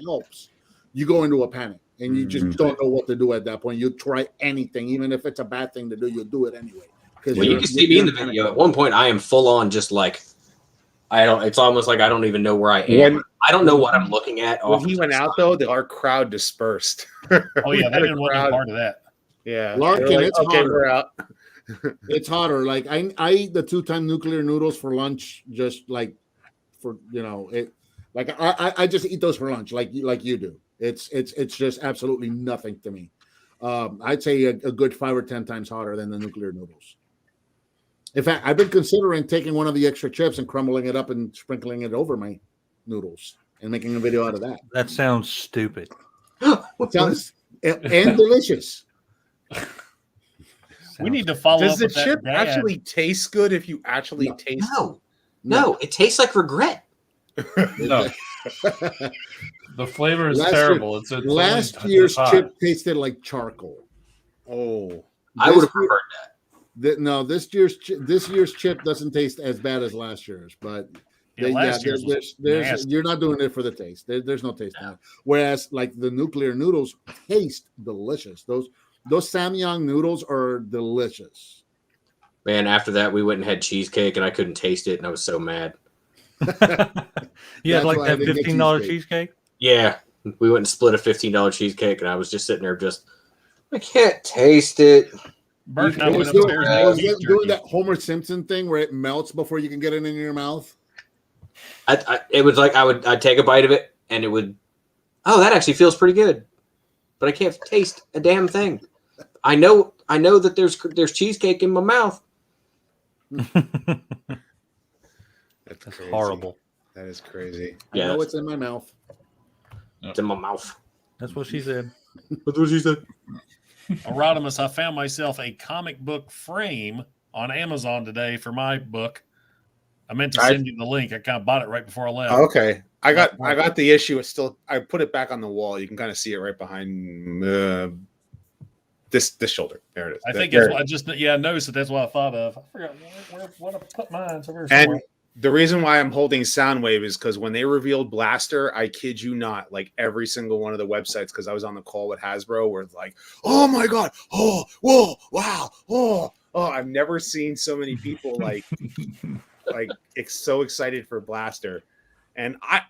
helps, you go into a panic and you just don't know what to do at that point. You try anything, even if it's a bad thing to do, you'll do it anyway. Because Well, you can see me in the video. At one point, I am full on just like I don't. It's almost like I don't even know where I am. I don't know what I'm looking at. When off he to went the out side. though, our crowd dispersed. Oh We yeah, had that a didn't want any crowd- part of that. Yeah. Larkin, They're like, it's okay, hotter. we're out. It's hotter. Like I eat the 2-time nuclear noodles for lunch, just like for it. Like I just eat those for lunch, like you do. It's just absolutely nothing to me. I'd say a good 5 or 10 times hotter than the nuclear noodles. In fact, I've been considering taking one of the extra chips and crumbling it up and sprinkling it over my noodles and making a video out of that. That sounds stupid. It sounds and delicious. We need to follow Does up the with chip that dad. actually taste good if you actually No. taste? No, it tastes like regret. No, the flavor is Last terrible. It's Last only year's hot. chip tasted like charcoal. Oh, I would have This year- preferred that. this year's chip doesn't taste as bad as last year's, but Last year's was there's nasty. you're not doing it for the taste. There's no taste on it. Whereas like the nuclear noodles taste delicious. Those Samyang noodles are delicious. Man, after that, we went and had cheesecake, and I couldn't taste it, and I was so mad. You had That's like why I that didn't get $15 cheesecake. cheesecake? Yeah, we went and split a $15 cheesecake, and I was just sitting there, I can't taste it. Bert and I It went was doing, upstairs it and was ate beef doing jerky. that Homer Simpson thing where it melts before you can get it in your mouth. It was like I'd take a bite of it, and it would. Oh, that actually feels pretty good, but I can't taste a damn thing. I know that there's cheesecake in my mouth. that's That's crazy. horrible. That is crazy. Yeah, I know it's in my mouth. it's in my mouth. That's what she said. That's what she said. Rodimus, I found myself a comic book frame on Amazon today for my book. I meant to send you the link. I kind of bought it right before I left. Okay, I got the issue. It's still. I put it back on the wall. You can kind of see it right behind this shoulder. There it is. I think There it's what I noticed it. That's what I thought of. I forgot where I put mine. It's over here And somewhere. the reason why I'm holding Soundwave is because when they revealed Blaster, I kid you not, like every single one of the websites, because I was on the call with Hasbro, were like, "Oh my god! Oh, whoa, wow! Oh, I've never seen so many people like so excited for Blaster." And I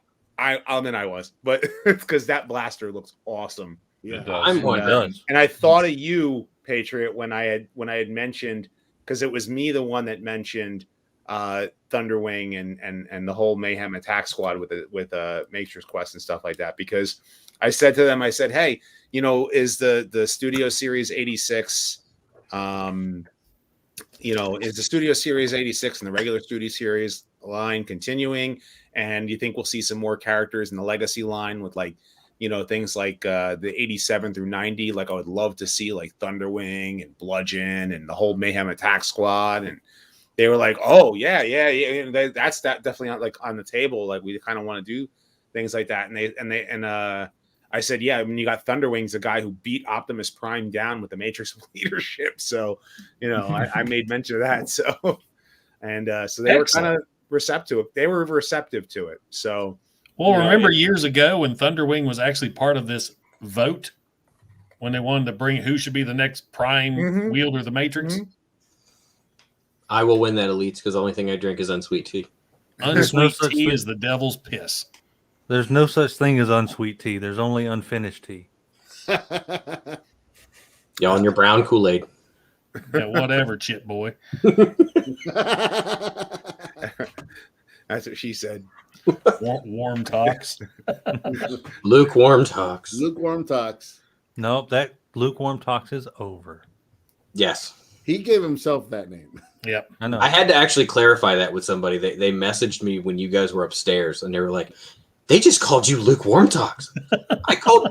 mean, I was, but because that Blaster looks awesome. Yeah. It does. I'm It wondering. does. And I thought of you, Patriot, when I had mentioned, because it was me the one that mentioned Thunderwing and the whole Mayhem Attack Squad with Matrix Quest and stuff like that. Because I said to them, I said, hey, is the Studio Series 86, is the Studio Series 86 and the regular Studio Series line continuing? And you think we'll see some more characters in the Legacy line with things like the 87 through 90? Like I would love to see like Thunderwing and Bludgeon and the whole Mayhem Attack Squad. And they were like, oh yeah. That's definitely not like on the table. Like we kind of want to do things like that. And I said, yeah, I mean, you got Thunderwing's the guy who beat Optimus Prime down with the Matrix of Leadership. So, I made mention of that. So, so they were kind of receptive. They were receptive to it. So, Well, remember years ago when Thunderwing was actually part of this vote when they wanted to bring who should be the next prime wielder of the Matrix? Mhm. I will win that Elites because the only thing I drink is unsweet tea. There's no Unsweet such tea thing. is the devil's piss. There's no such thing as unsweet tea. There's only unfinished tea. Y'all and your brown Kool-Aid. Yeah, whatever, chip boy. that's what she said. Warm talks. Lukewarm talks. Lukewarm talks. Nope, that lukewarm talks is over. Yes. He gave himself that name. Yep. I know. I had to actually clarify that with somebody. They messaged me when you guys were upstairs, and they were like, they just called you Lukewarm Talks.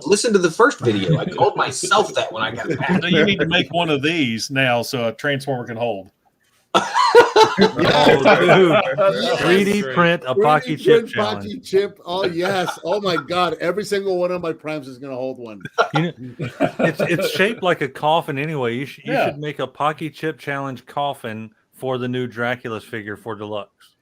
Listen to the first video. I called myself that when I got back. So you need to make one of these now so a transformer can hold. Oh, dude. That's 3D great. print a 3D Pocky chip print challenge. Pocky chip. Oh yes. Oh my god. Every single one of my primes is gonna hold one. It's shaped like a coffin anyway. You Yeah. should make a Pocky chip challenge coffin for the new Dracula's figure for deluxe.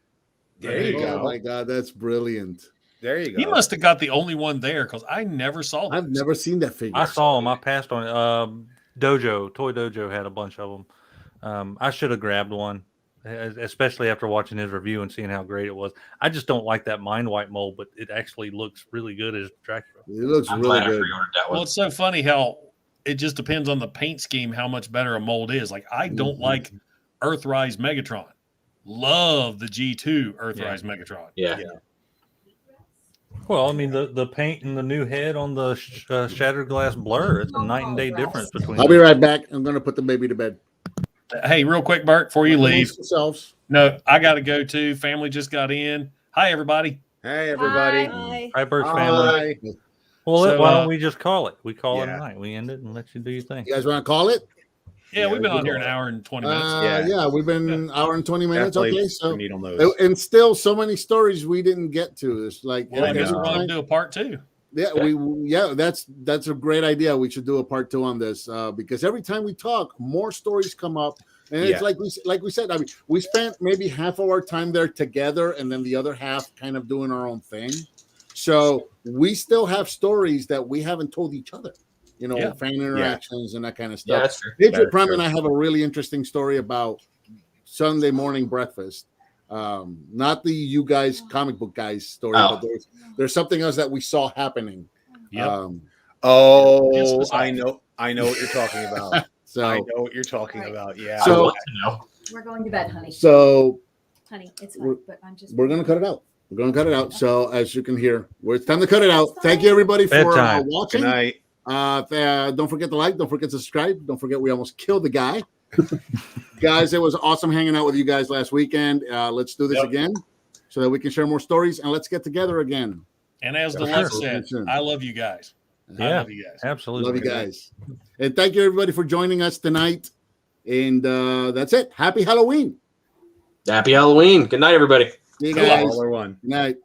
There you Oh go. my god, that's brilliant. There you go. You must have got the only one there because I never saw I've that. never seen that figure. I saw them. I passed on it. Toy Dojo had a bunch of them. I should have grabbed one, especially after watching his review and seeing how great it was. I just don't like that mind wipe mold, but it actually looks really good as Dracula. It looks I'm really glad I good. pre-ordered that Well, one. it's so funny how it just depends on the paint scheme how much better a mold is. Like I don't like Earthrise Megatron. Love the G2 Earthrise Megatron. Yeah. Well, I mean, the paint and the new head on the Shattered Glass Blur, it's a night and day difference between I'll be right back. I'm going to put the baby to bed. Hey, real quick, Bert, before you leave. Yourselves. No, I got to go too. Family just got in. Hi, everybody. Hey, everybody. Hi. Hi, Bert's family. Hi. Well, So, why don't we just call it? We call it Yeah. a night. We end it and let you do your thing. You guys want to call it? Yeah, Yeah, we've been we on here can an go. hour and 20 minutes. Yeah, we've been an hour and 20 minutes. Definitely Okay, so needle nose. and still so many stories we didn't get to. It's like Well, I guess every we're going time- to do a part 2. that's a great idea. We should do a part 2 on this because every time we talk, more stories come up, and it's like we said. I mean, we spent maybe half of our time there together, and then the other half kind of doing our own thing. So we still have stories that we haven't told each other. You know, Yeah. fan interactions and that kind of Yeah, stuff. that's true. Patriot Prime and I have a really interesting story about Sunday morning breakfast. Not the you guys comic book guys story, but there's something else that we saw happening. Yep. Oh, I know what you're talking about. So I know what you're talking about. Yeah. So- I want to know. We're going to bed, honey. so Honey, it's we're- fine, but I'm just. we're gonna cut it out. We're gonna cut it out. So as you can hear, it's time to cut it out. Thank you everybody for Bedtime. Good watching. night. Don't forget to like. Don't forget to subscribe. Don't forget we almost killed the guy. Guys, it was awesome hanging out with you guys last weekend. Let's do this again so that we can share more stories and let's get together again. And as For Deluxe sure. said, I love you guys. I Yeah, love you guys. absolutely. Love you guys. And thank you everybody for joining us tonight. And that's it. Happy Halloween. Happy Halloween. Good night, everybody. See you Cool. guys. Caller one. Good night.